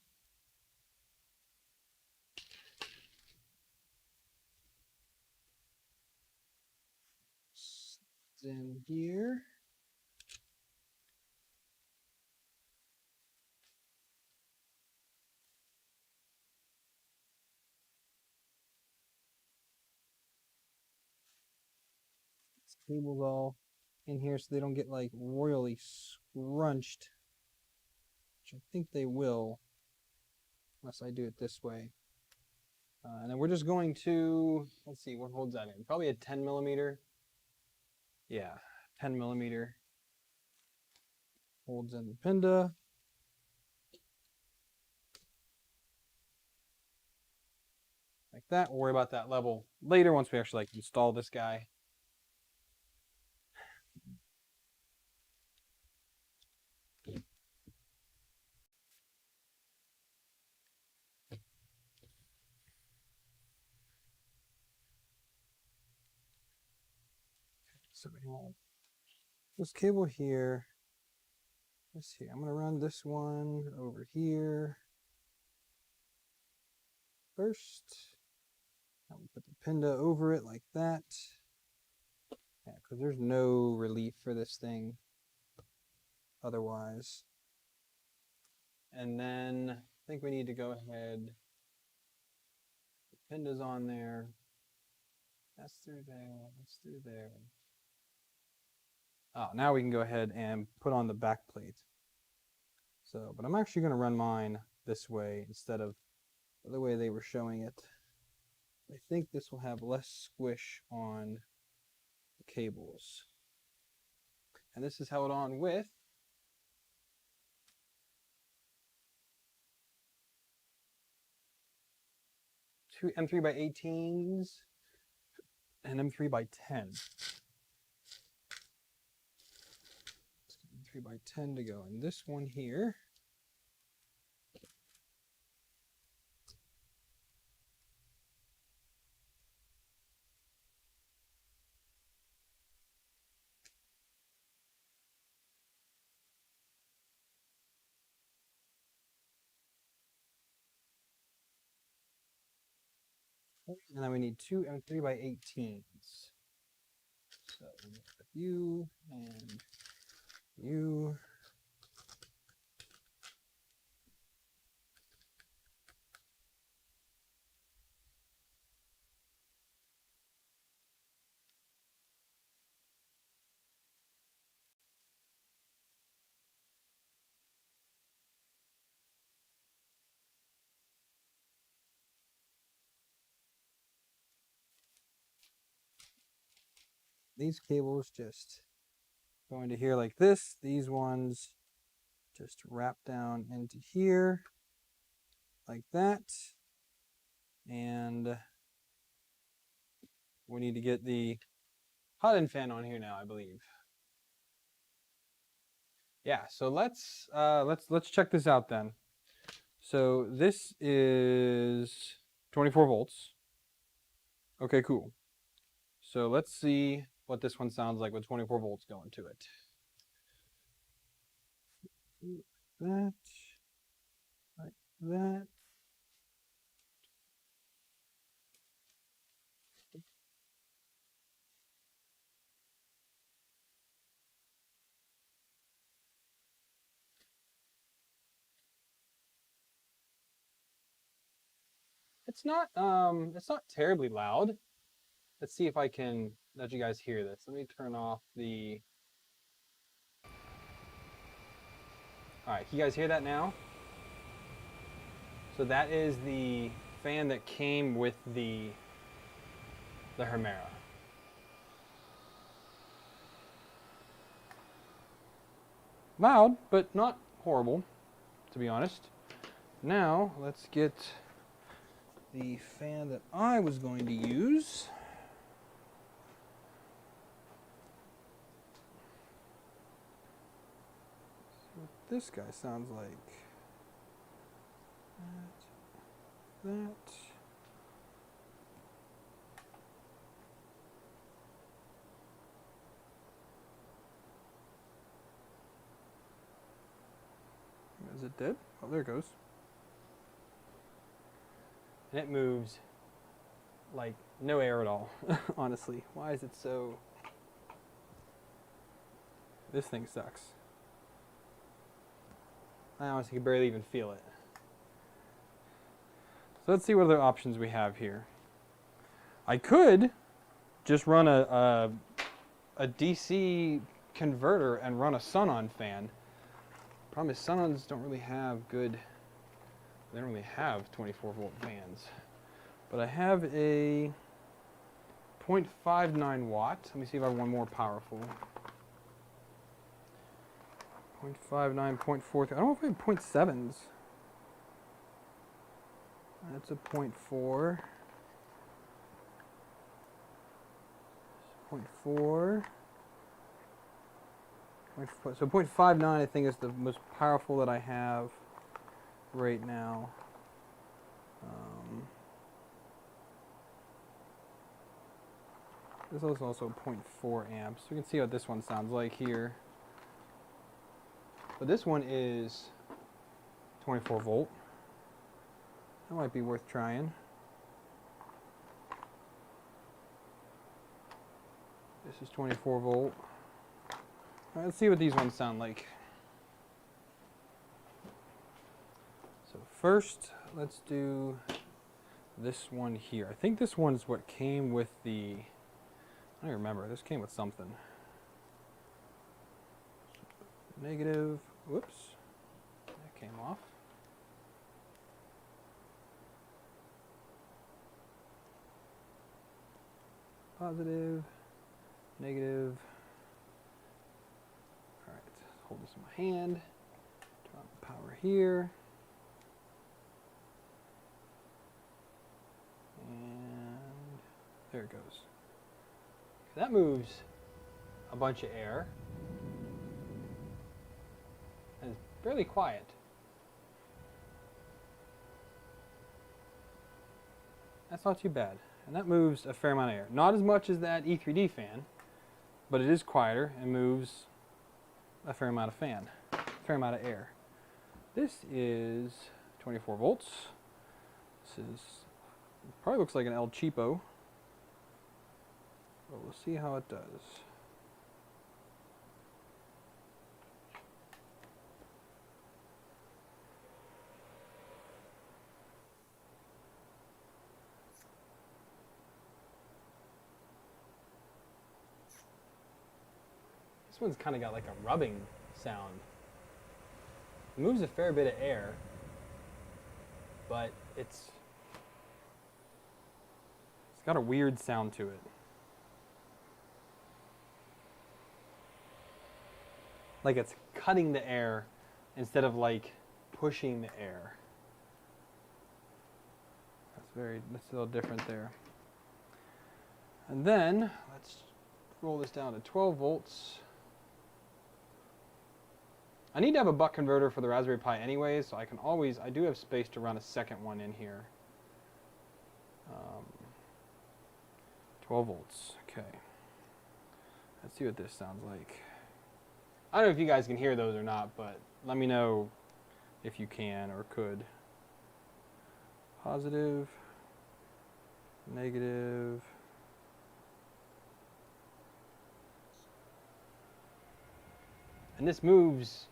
In here. This cable's all in here so they don't get like royally scrunched, which I think they will, unless I do it this way. And then we're just going to, let's see, what holds that in? Probably a 10 millimeter. Yeah, 10 millimeter holds in the Pinda. Like that. We'll worry about that level later once we actually like install this guy. So we have this cable here. Let's see, I'm gonna run this one over here first. I'm gonna put the Pinda over it like that. Yeah, because there's no relief for this thing otherwise. And then I think we need to go ahead. The Pinda's on there. That's through there. That's through there. Oh, now we can go ahead and put on the back plate. So, but I'm actually going to run mine this way instead of the way they were showing it. I think this will have less squish on the cables. And this is held on with two M3 by 18s and M3 by 10. M3 by 10 to go in this one here. And then we need two M3 by 18s. So you and you. These cables just go into here like this. These ones just wrap down into here like that. And we need to get the hot end fan on here now, I believe. Yeah, so let's check this out then. So this is 24 volts. Okay, cool. So let's see what this one sounds like with 24 volts going to it. That, like that. It's not terribly loud. Let's see if I can let you guys hear this. Let me turn off the. All right, can you guys hear that now? So that is the fan that came with the Hermera. Loud, but not horrible, to be honest. Now, let's get the fan that I was going to use. See what this guy sounds like. That. Is it dead? Oh, there it goes. And it moves like no air at all, honestly. Why is it so... This thing sucks. I honestly can barely even feel it. So let's see what other options we have here. I could just run a DC converter and run a sun-on fan. Problem is sun-ons don't really have good... They don't really have 24 volt fans. But I have a 0.59 watt. Let me see if I have one more powerful. 0.59, 0.43. I don't know if I have 0.7s. That's a 0.4. 0.4. So 0.59 I think is the most powerful that I have right now. This is also 0.4 amps. We can see what this one sounds like here. But this one is 24 volt. That might be worth trying. This is 24 volt. All right, let's see what these ones sound like. So first, let's do this one here. I think this one's what came with the... I don't remember. This came with something. Negative. Whoops. That came off. Positive. Negative. All right. Hold this in my hand. Turn on the power here. And there it goes. That moves a bunch of air. And it's fairly quiet. That's not too bad. And that moves a fair amount of air. Not as much as that E3D fan, but it is quieter and moves a fair amount of air. This is 24 volts. This is Probably looks like an El Cheapo. But we'll see how it does. This one's kind of got like a rubbing sound. It moves a fair bit of air, but it's got a weird sound to it. Like it's cutting the air instead of like pushing the air. That's a little different there. And then let's roll this down to 12 volts. I need to have a buck converter for the Raspberry Pi anyways, so I do have space to run a second one in here. 12 volts, okay. Let's see what this sounds like. I don't know if you guys can hear those or not, but let me know if you can or could. Positive, negative. And this moves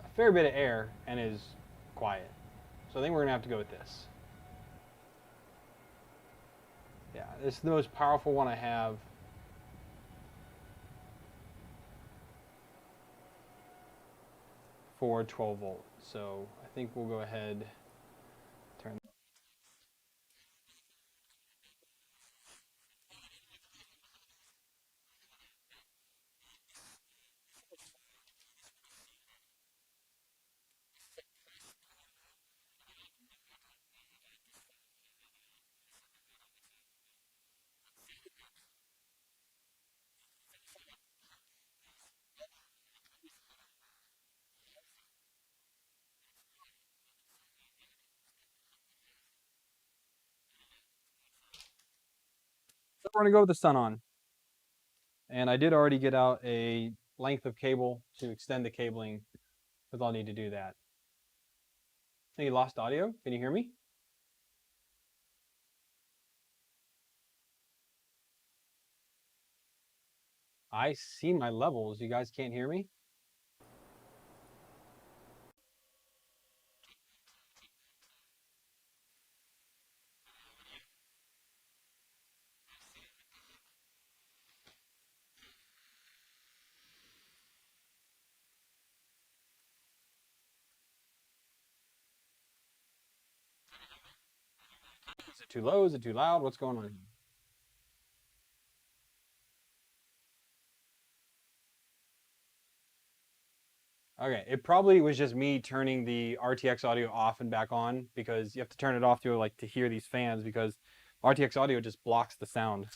a fair bit of air and is quiet. So I think we're gonna have to go with this. Yeah, this is the most powerful one I have. For 12 volt. So I think we'll go ahead, turn. So we're gonna go with the sun on. And I did already get out a length of cable to extend the cabling, because I'll need to do that. Any lost audio? Can you hear me? I see my levels. You guys can't hear me? Is it too low? Is it too loud? What's going on? Okay, it probably was just me turning the RTX audio off and back on, because you have to turn it off to hear these fans, because RTX audio just blocks the sound.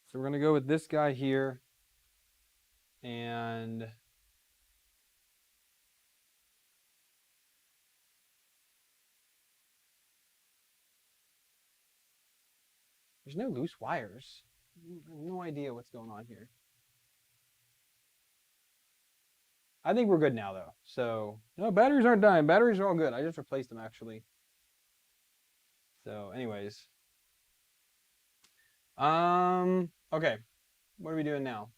So we're gonna go with this guy here, and there's no loose wires. I have no idea what's going on here. I think we're good now, though. So, no, batteries aren't dying. Batteries are all good. I just replaced them, actually. So, anyways. Okay. What are we doing now?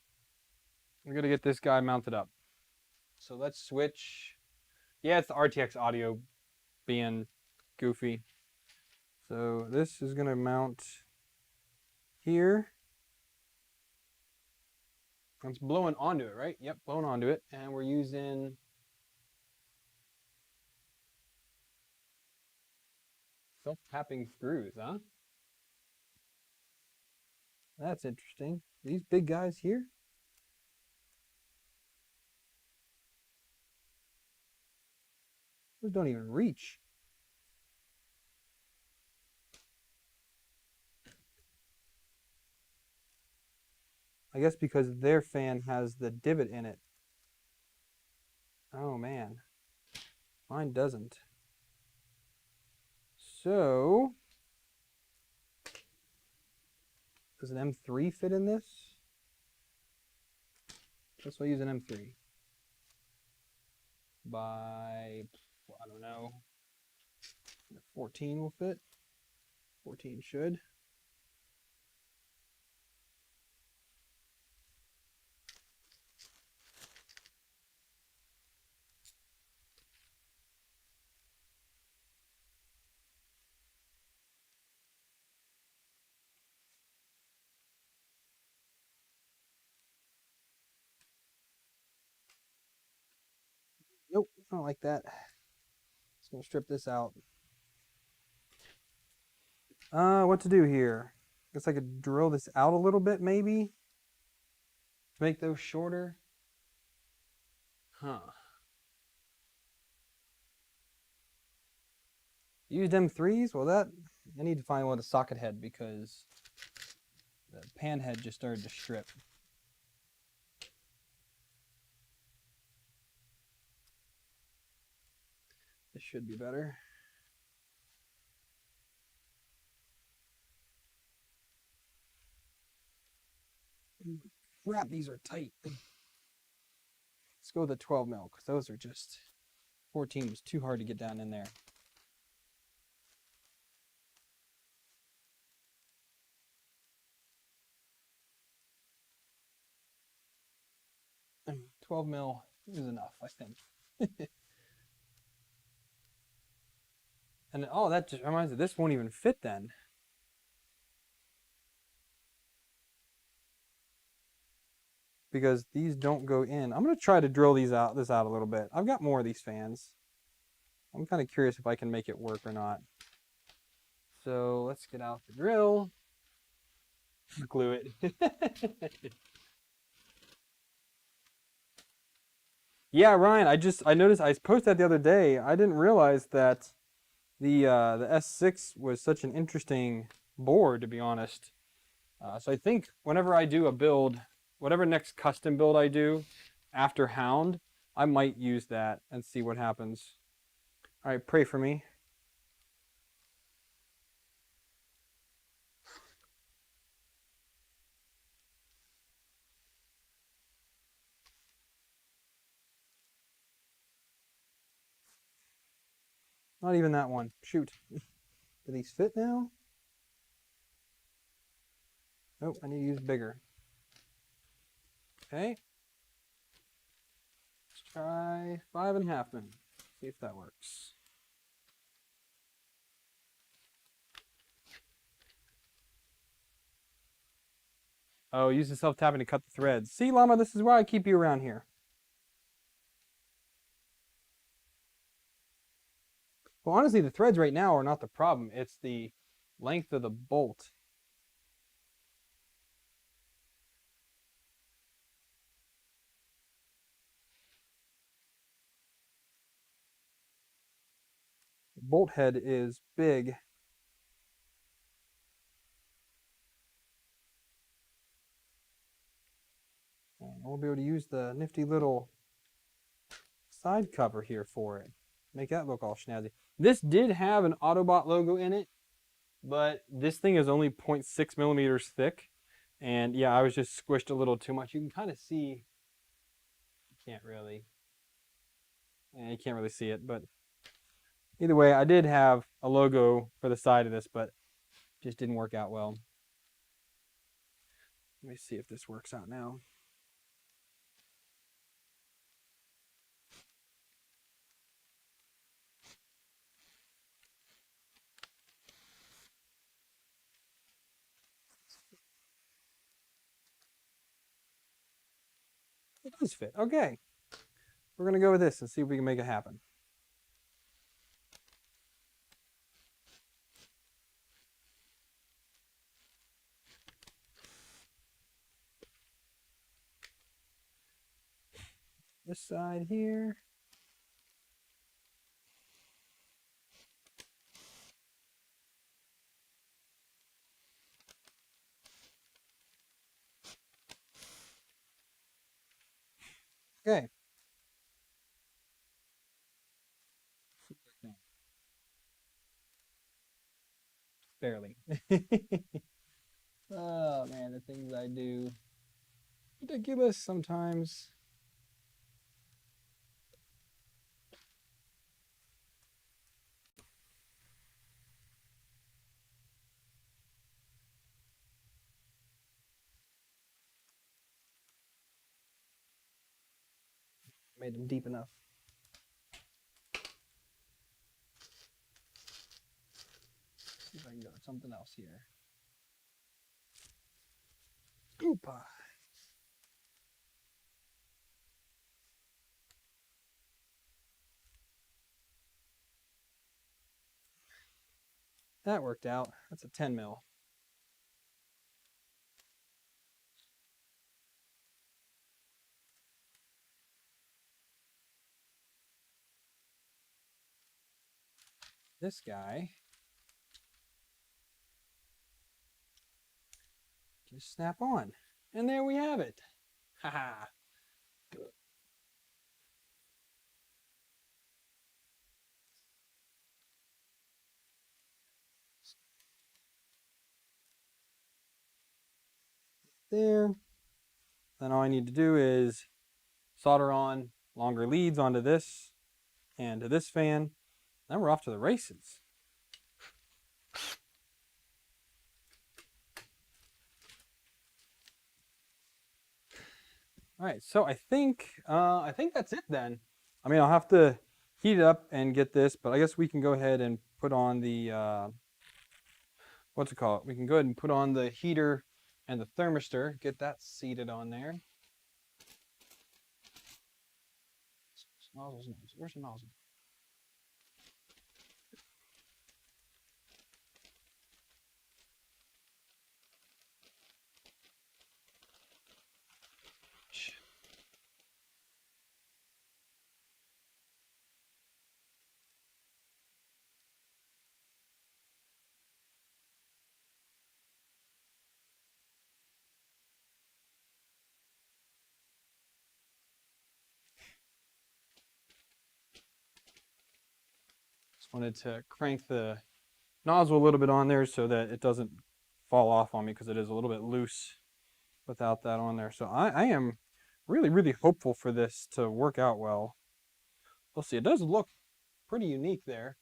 We're going to get this guy mounted up. So, let's switch. Yeah, it's the RTX audio being goofy. So, this is going to mount here. It's blowing onto it, right? Yep, blowing onto it. And we're using self-tapping screws, huh? That's interesting. These big guys here? Those don't even reach. I guess because their fan has the divot in it. Oh man, mine doesn't. So, does an M3 fit in this? This will use an M3 by, I don't know, 14 will fit. 14 should. Nope, I don't like that. Just gonna strip this out. What to do here? Guess I could drill this out a little bit, maybe, to make those shorter. Huh. Used M3s? Well, I need to find one with a socket head because the pan head just started to strip. This should be better. Crap, these are tight. Let's go with the 12 mil because those are just, 14 was too hard to get down in there. And 12 mil is enough, I think. And oh, that just reminds me, this won't even fit then. Because these don't go in. I'm gonna try to drill this out a little bit. I've got more of these fans. I'm kind of curious if I can make it work or not. So let's get out the drill. Glue it. Yeah, Ryan, I noticed I posted that the other day. I didn't realize that the S6 was such an interesting board, to be honest. So I think whenever I do a build, whatever next custom build I do after Hound, I might use that and see what happens. All right, pray for me. Not even that one. Shoot. Do these fit now? Nope, I need to use bigger. Okay. Let's try 5.5 then. See if that works. Oh, use the self-tapping to cut the threads. See, Llama, this is why I keep you around here. Well, honestly, the threads right now are not the problem. It's the length of the bolt. The bolt head is big. And we'll be able to use the nifty little side cover here for it. Make that look all snazzy. This did have an Autobot logo in it, but this thing is only 0.6 millimeters thick. And yeah, I was just squished a little too much. You can kind of see, you can't really see it, but either way, I did have a logo for the side of this, but just didn't work out well. Let me see if this works out now. It does fit. Okay. We're going to go with this and see if we can make it happen. This side here. Okay. Barely. Oh man, the things I do. Ridiculous sometimes. made them deep enough. See if I can go with something else here. Oopa. That worked out. That's a 10 mil. This guy just snap on. And there we have it. Haha. There. Then all I need to do is solder on longer leads onto this and to this fan. Then we're off to the races. All right, so I think that's it then. I mean, I'll have to heat it up and get this, but I guess we can go ahead and put on the what's it called? We can go ahead and put on the heater and the thermistor, get that seated on there. Nozzles. Where's the nozzle? Just wanted to crank the nozzle a little bit on there so that it doesn't fall off on me because it is a little bit loose without that on there. So I am really, really hopeful for this to work out well. We'll see. It does look pretty unique there.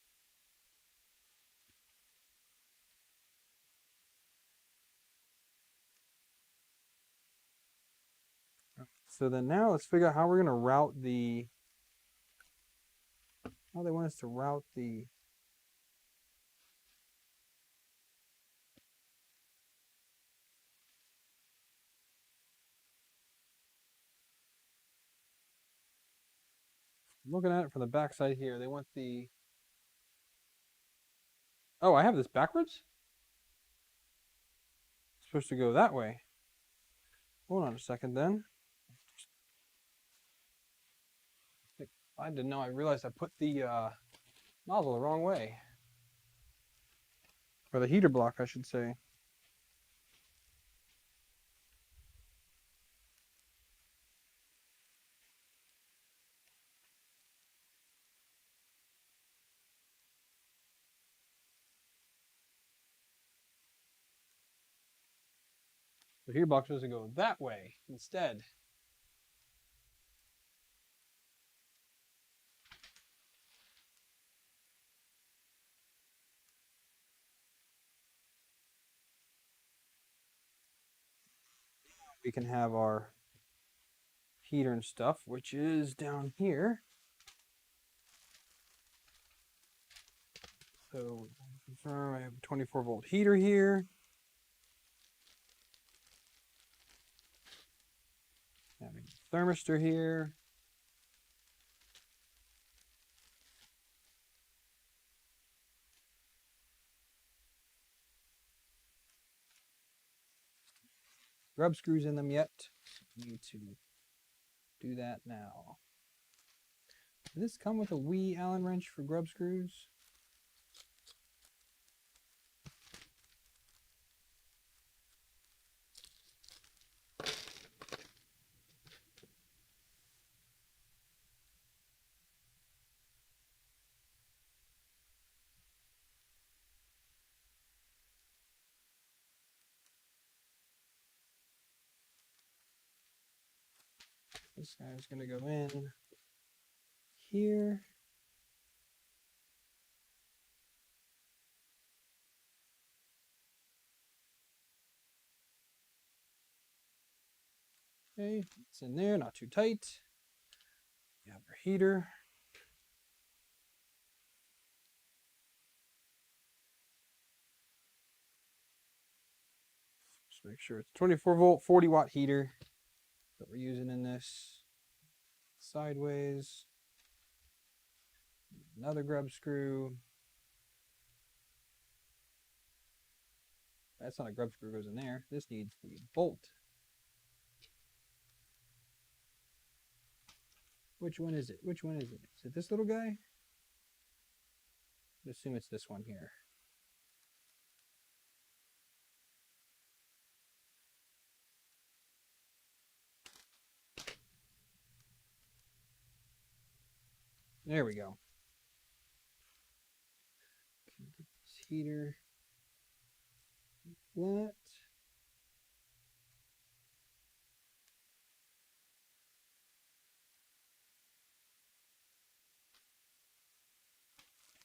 So then now let's figure out how we're going to route the, how they want us to route the, looking at it from the back side here, they want the, oh, I have this backwards? It's supposed to go that way. Hold on a second then. I didn't know, I realized I put the nozzle the wrong way. Or the heater block, I should say. The heater block supposed to go that way instead. We can have our heater and stuff, which is down here. So confirm I have a 24 volt heater here. Having a thermistor here. Grub screws in them yet. Need to do that now. Does this come with a wee Allen wrench for grub screws? This guy's gonna go in here. Okay, it's in there, not too tight. We have heater. Just make sure it's 24 volt, 40 watt heater that we're using in this. Sideways. Another grub screw. That's not a grub screw goes in there. This needs the bolt. Which one is it? Which one is it? Is it this little guy? I assume it's this one here. There we go. Get this heater flat.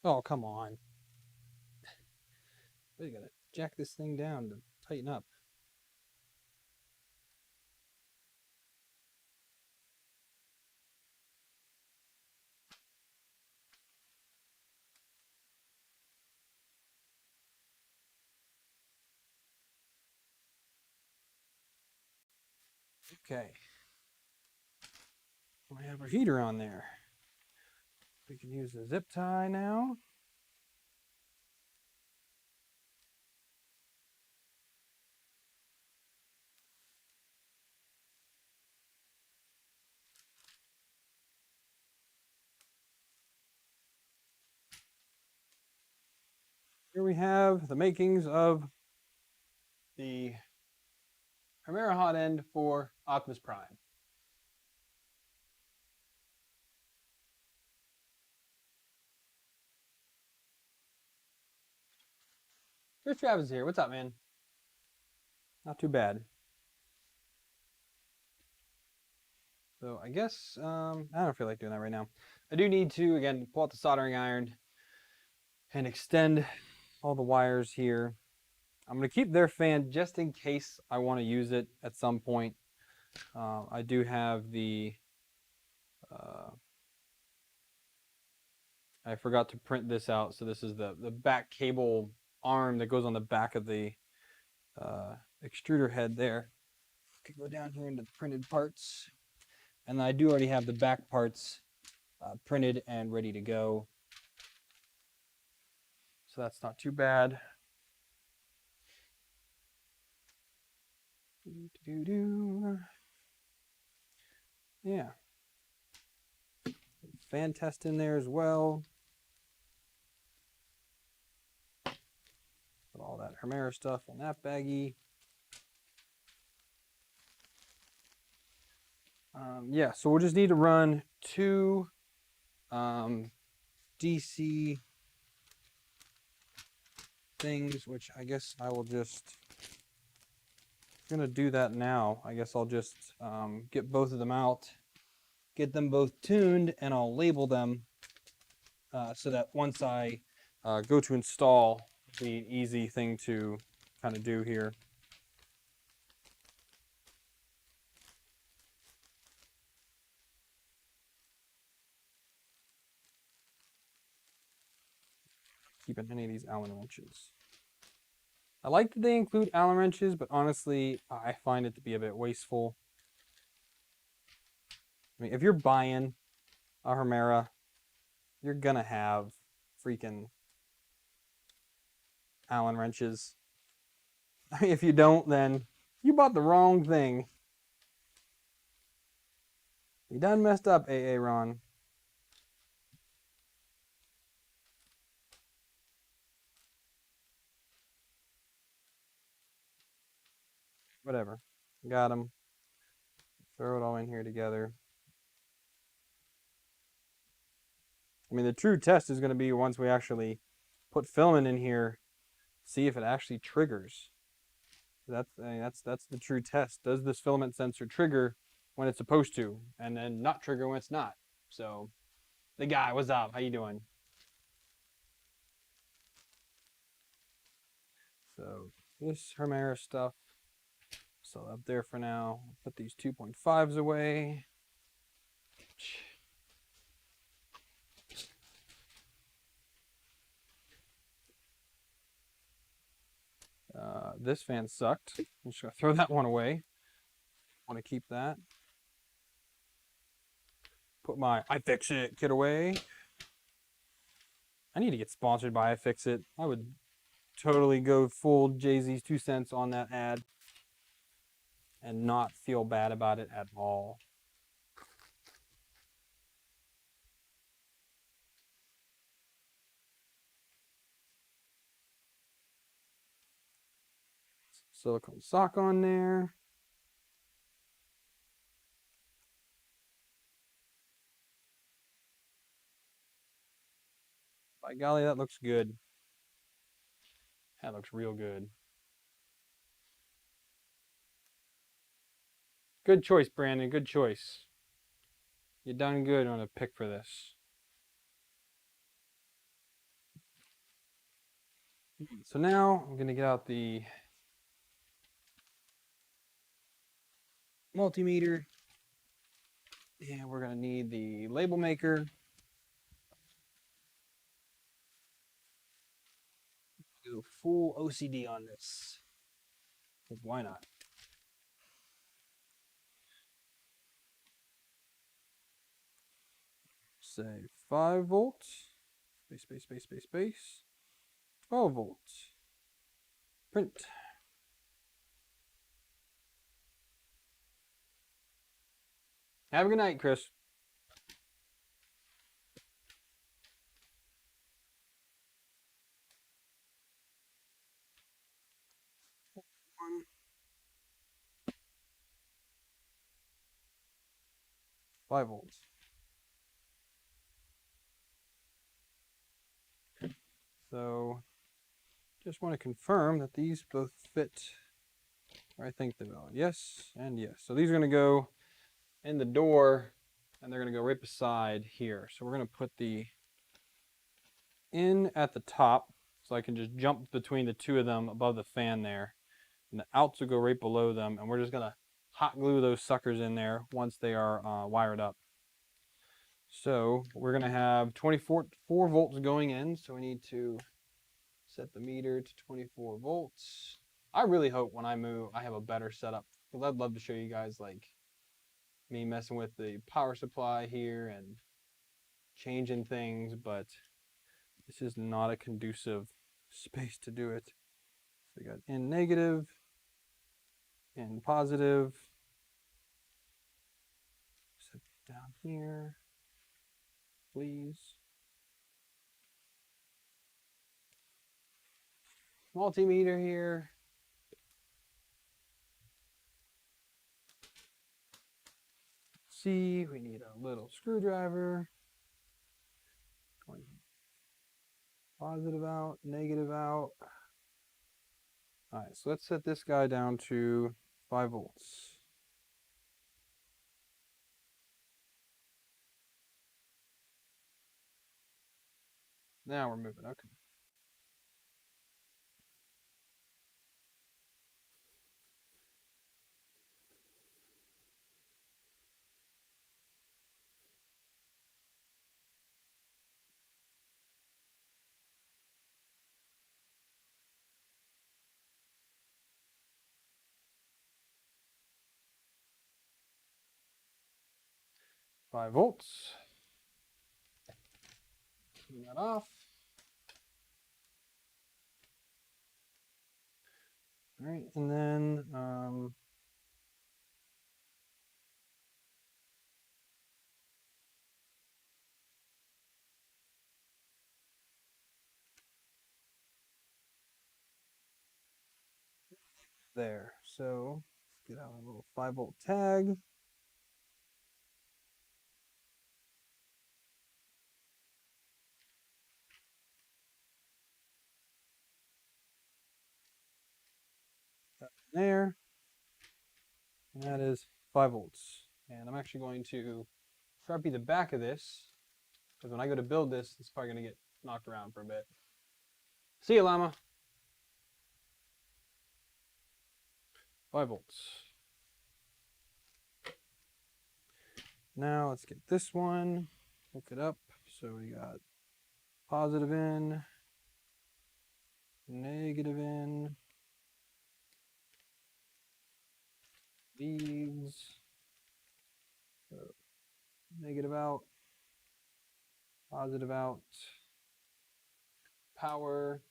Oh, come on. We gotta jack this thing down to tighten up. Okay. We have our heater on there. We can use the zip tie now. Here we have the makings of the Hermera hot end for Optimus Prime. Here's Travis here. What's up, man? Not too bad. So I guess I don't feel like doing that right now. I do need to, again, pull out the soldering iron and extend all the wires here. I'm going to keep their fan just in case I want to use it at some point. I do have the... I forgot to print this out. So this is the back cable arm that goes on the back of the extruder head there. Could go down here into the printed parts. And I do already have the back parts printed and ready to go. So that's not too bad. Yeah. Fan test in there as well. Put all that Hermera stuff in that baggie. Yeah, so we'll just need to run two DC things, which I guess I will just... I'm gonna do that now. I guess I'll just get both of them out, get them both tuned, and I'll label them so that once I go to install, it'll be an easy thing to kind of do here. Keeping any of these Allen wrenches. I like that they include Allen wrenches, but honestly, I find it to be a bit wasteful. I mean, if you're buying a Hermera, you're gonna have freaking Allen wrenches. I mean, if you don't, then you bought the wrong thing. You done messed up, AA Ron. Whatever. Got them. Throw it all in here together. I mean, the true test is going to be once we actually put filament in here, see if it actually triggers. That's the true test. Does this filament sensor trigger when it's supposed to, and then not trigger when it's not? So, the guy, what's up? How you doing? So this Hermera stuff, so up there for now. Put these 2.5s away. This fan sucked. I'm just gonna throw that one away. Want to keep that. Put my iFixit kit away. I need to get sponsored by iFixit. I would totally go full Jay-Z's 2 cents on that ad and not feel bad about it at all. Silicone sock on there. By golly, that looks good. That looks real good. Good choice, Brandon. Good choice. You done good on a pick for this. So now I'm going to get out the multimeter. And we're going to need the label maker. Go full OCD on this. Because why not? Say 5 volts. Space. 12 volts. Print. Have a good night, Chris. One. 5 volts. So just want to confirm that these both fit where I think they will. Yes and yes. So these are going to go in the door and they're going to go right beside here. So we're going to put the in at the top so I can just jump between the two of them above the fan there. And the outs will go right below them, and we're just going to hot glue those suckers in there once they are wired up. So we're going to have 4 volts going in, so we need to set the meter to 24 volts. I really hope when I move I have a better setup, because I'd love to show you guys like me messing with the power supply here and changing things, but this is not a conducive space to do it. So we got in negative, in positive. Set it down here, please. Multimeter here. C, we need a little screwdriver. Positive out, negative out. All right, so let's set this guy down to 5 volts. Now we're moving, okay. Five volts. Turn that off. All right, and then there. So let's get out a little 5 volt tag. There, and that is 5 volts. And I'm actually going to Sharpie the back of this, because when I go to build this, it's probably going to get knocked around for a bit. See you, llama. 5 volts. Now let's get this one, hook it up. So we got positive in, negative in, These. So negative out, positive out, power.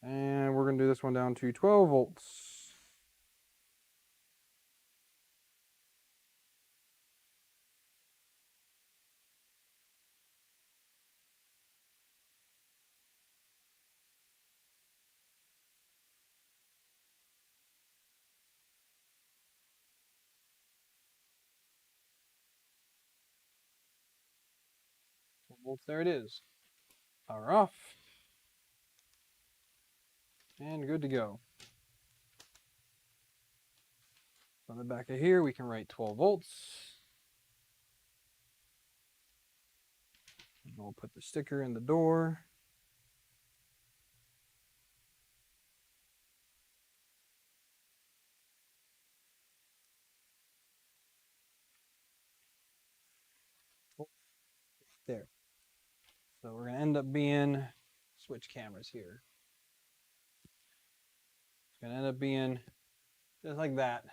And we're going to do this one down to 12 volts. Volts, there it is. Power off. And good to go. On the back of here, we can write 12 volts. And we'll put the sticker in the door. There. So we're going to end up being, switch cameras here. It's going to end up being just like that.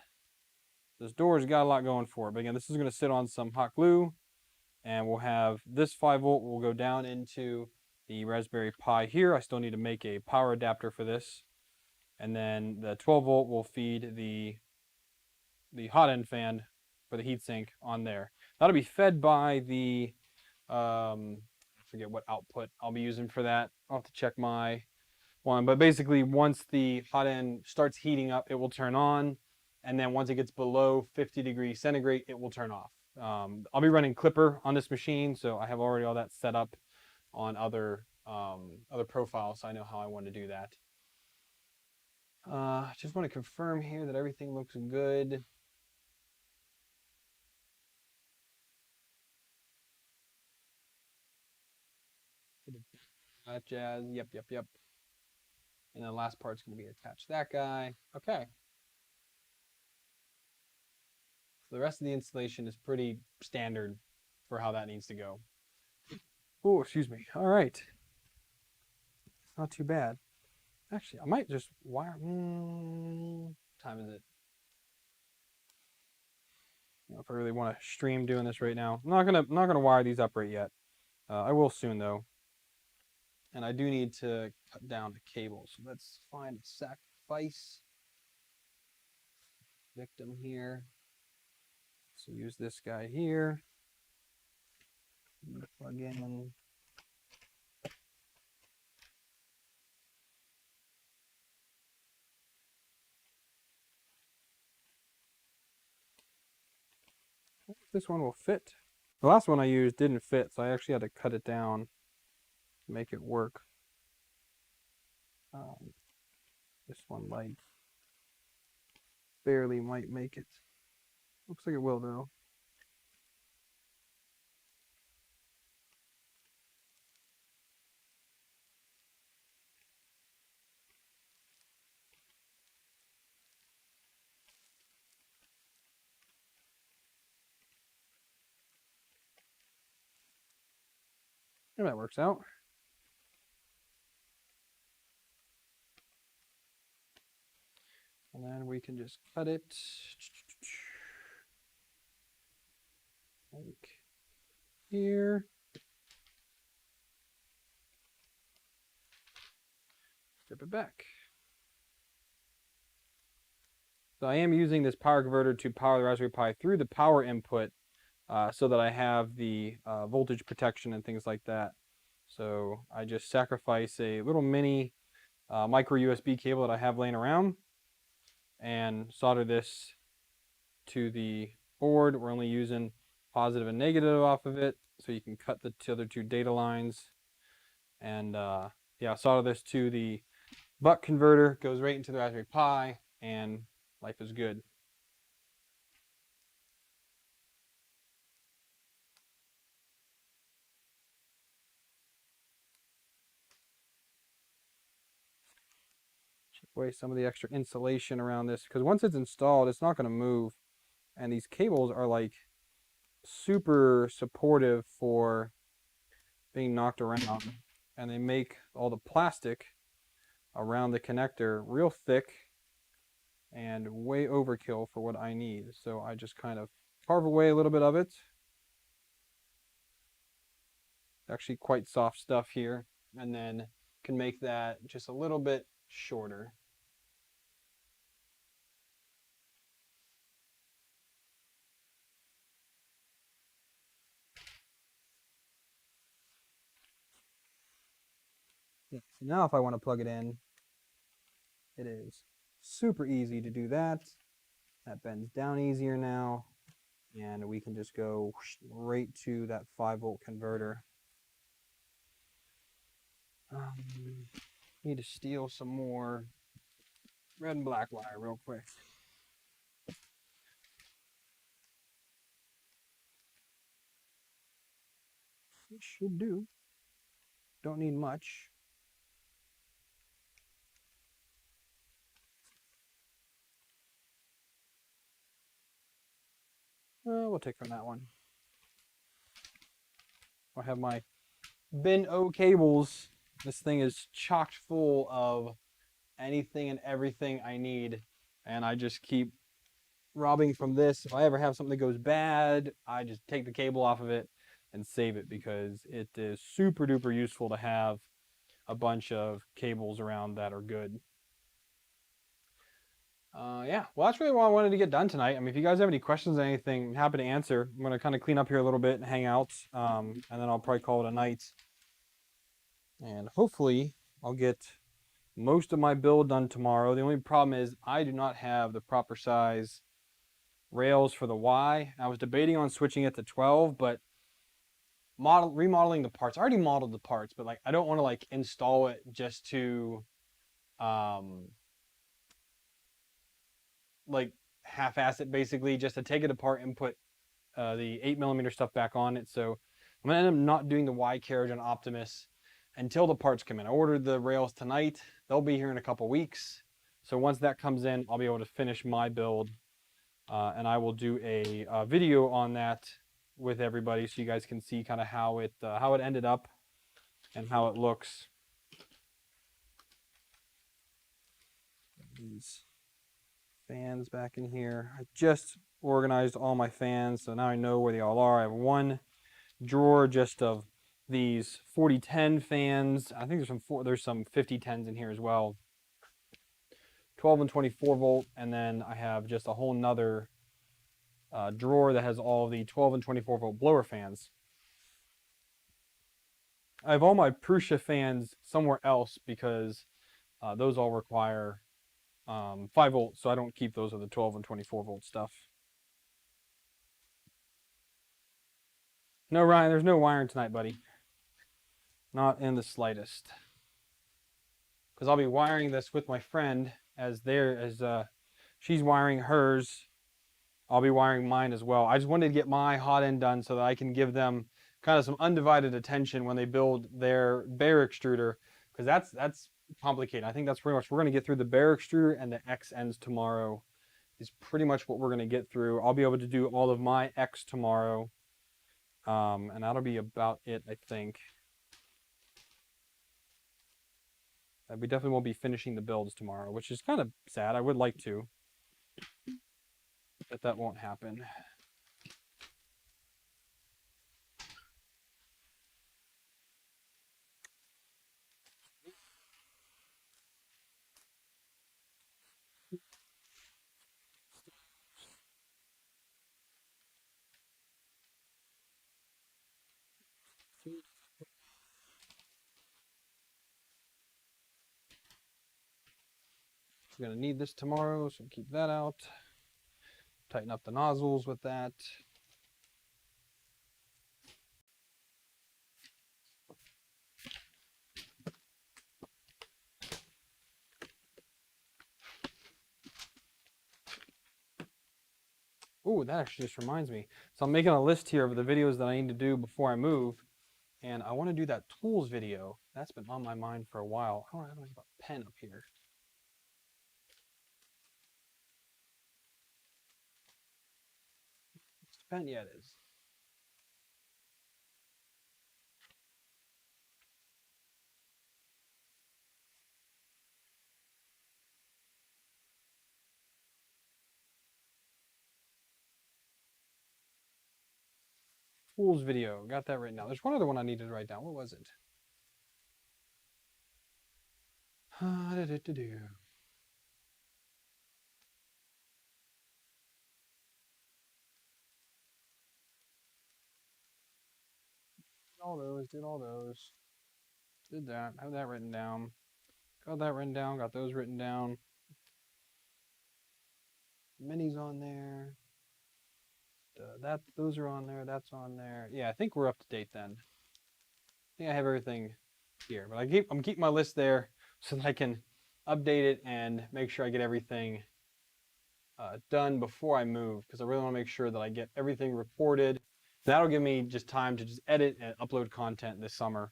This door's got a lot going for it. But again, this is going to sit on some hot glue. And we'll have this 5 volt will go down into the Raspberry Pi here. I still need to make a power adapter for this. And then the 12 volt will feed the hot end fan for the heatsink on there. That'll be fed by the, I forget what output I'll be using for that. I'll have to check my one. But basically, once the hot end starts heating up, it will turn on. And then once it gets below 50 degrees centigrade, it will turn off. I'll be running Clipper on this machine, so I have already all that set up on other profiles, so I know how I want to do that. Just want to confirm here that everything looks good. That jazz. Yep. And the last part's going to be attached to that guy. Okay. So the rest of the installation is pretty standard for how that needs to go. Oh, excuse me. All right. It's not too bad. Actually, I might just wire. What time is it? I don't know if I really want to stream doing this right now. I'm not gonna wire these up right yet. I will soon though. And I do need to cut down the cable. So let's find a sacrifice victim here. So use this guy here. Plug in. This one will fit. The last one I used didn't fit, so I actually had to cut it down to make it work. This one barely might make it. Looks like it will though. And that works out. And then we can just cut it. Like here. Strip it back. So I am using this power converter to power the Raspberry Pi through the power input so that I have the voltage protection and things like that. So I just sacrifice a little mini micro USB cable that I have laying around and solder this to the board. We're only using positive and negative off of it, so you can cut the other two data lines. And yeah, solder this to the buck converter, goes right into the Raspberry Pi, and life is good. Chip away some of the extra insulation around this, because once it's installed, it's not going to move. And these cables are like super supportive for being knocked around. And they make all the plastic around the connector real thick and way overkill for what I need. So I just kind of carve away a little bit of it. Actually quite soft stuff here, and then can make that just a little bit shorter. Yeah, so now if I want to plug it in, it is super easy to do that. That bends down easier now, and we can just go right to that 5-volt converter. Need to steal some more red and black wire real quick. It should do. Don't need much. We'll take from that one. I have my bin O cables. This thing is chocked full of anything and everything I need, and I just keep robbing from this. If I ever have something that goes bad, I just take the cable off of it and save it, because it is super duper useful to have a bunch of cables around that are good. Yeah, well, that's really what I wanted to get done tonight. I mean, if you guys have any questions or anything, I'm happy to answer. I'm going to kind of clean up here a little bit and hang out, and then I'll probably call it a night. And hopefully I'll get most of my build done tomorrow. The only problem is I do not have the proper size rails for the Y. I was debating on switching it to 12, but remodeling the parts. I already modeled the parts, but like I don't want to like install it just to like half-ass it, basically, just to take it apart and put the 8mm stuff back on it. So I'm gonna end up not doing the Y carriage on Optimus until the parts come in. I ordered the rails tonight. They'll be here in a couple weeks. So once that comes in, I'll be able to finish my build, and I will do a video on that with everybody, so you guys can see kind of how it ended up and how it looks. These fans back in here. I just organized all my fans, so now I know where they all are. I have one drawer just of these 4010 fans. I think there's some 5010s in here as well. 12 and 24 volt, and then I have just a whole nother drawer that has all the 12 and 24 volt blower fans. I have all my Prusa fans somewhere else because those all require 5 volts, so I don't keep those with the 12 and 24 volt stuff. No, Ryan, there's no wiring tonight, buddy. Not in the slightest. Because I'll be wiring this with my friend as she's wiring hers. I'll be wiring mine as well. I just wanted to get my hot end done so that I can give them kind of some undivided attention when they build their bare extruder, because that's complicated. I think that's pretty much, we're going to get through the bare extruder and the X ends tomorrow is pretty much what we're going to get through. I'll be able to do all of my X tomorrow, and that'll be about it, I think. We definitely won't be finishing the builds tomorrow, which is kind of sad. I would like to, but that won't happen. We're going to need this tomorrow, so keep that out. Tighten up the nozzles with that. Ooh, that actually just reminds me. So I'm making a list here of the videos that I need to do before I move, and I want to do that tools video. That's been on my mind for a while. I don't have a pen up here. It's a pen, yeah, it is. tools video. Got that written down. There's one other one I needed to write down. What was it? Did all those. Did all those. Did that. Have that written down. Got that written down. Got those written down. Minis on there. Those are on there. That's on there. Yeah, I think we're up to date then. I think I have everything here, but I'm keeping my list there so that I can update it and make sure I get everything done before I move, because I really want to make sure that I get everything recorded. That'll give me just time to just edit and upload content this summer.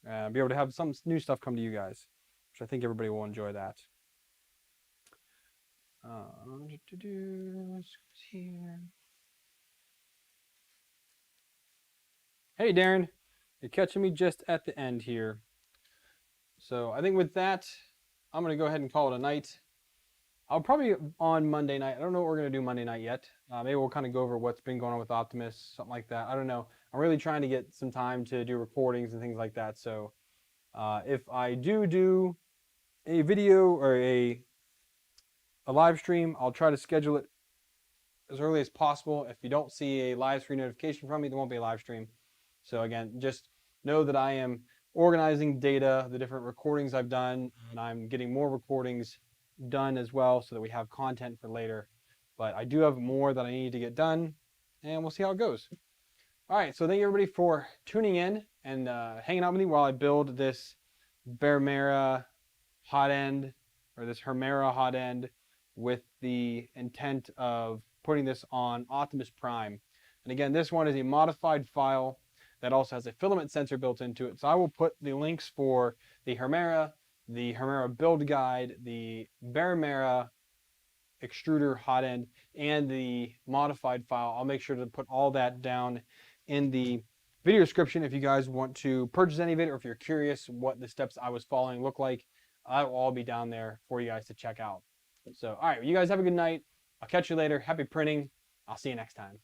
Be able to have some new stuff come to you guys, which I think everybody will enjoy that. Here. Hey, Darren, you're catching me just at the end here. So I think with that, I'm going to go ahead and call it a night. I'll probably on Monday night. I don't know what we're going to do Monday night yet. Maybe we'll kind of go over what's been going on with Optimus, something like that. I don't know. I'm really trying to get some time to do recordings and things like that. So if I do a video or a live stream, I'll try to schedule it as early as possible. If you don't see a live stream notification from me, there won't be a live stream. So again, just know that I am organizing data, the different recordings I've done, and I'm getting more recordings done as well so that we have content for later. But I do have more that I need to get done, and we'll see how it goes. All right, so thank you everybody for tuning in and hanging out with me while I build this Hermera hotend, or this Hermera hotend, with the intent of putting this on Optimus Prime. And again, this one is a modified file that also has a filament sensor built into it. So I will put the links for the Hermera build guide, the Hermera extruder hotend, and the modified file. I'll make sure to put all that down in the video description if you guys want to purchase any of it, or if you're curious what the steps I was following look like. I'll all be down there for you guys to check out. So, all right, you guys have a good night. I'll catch you later. Happy printing. I'll see you next time.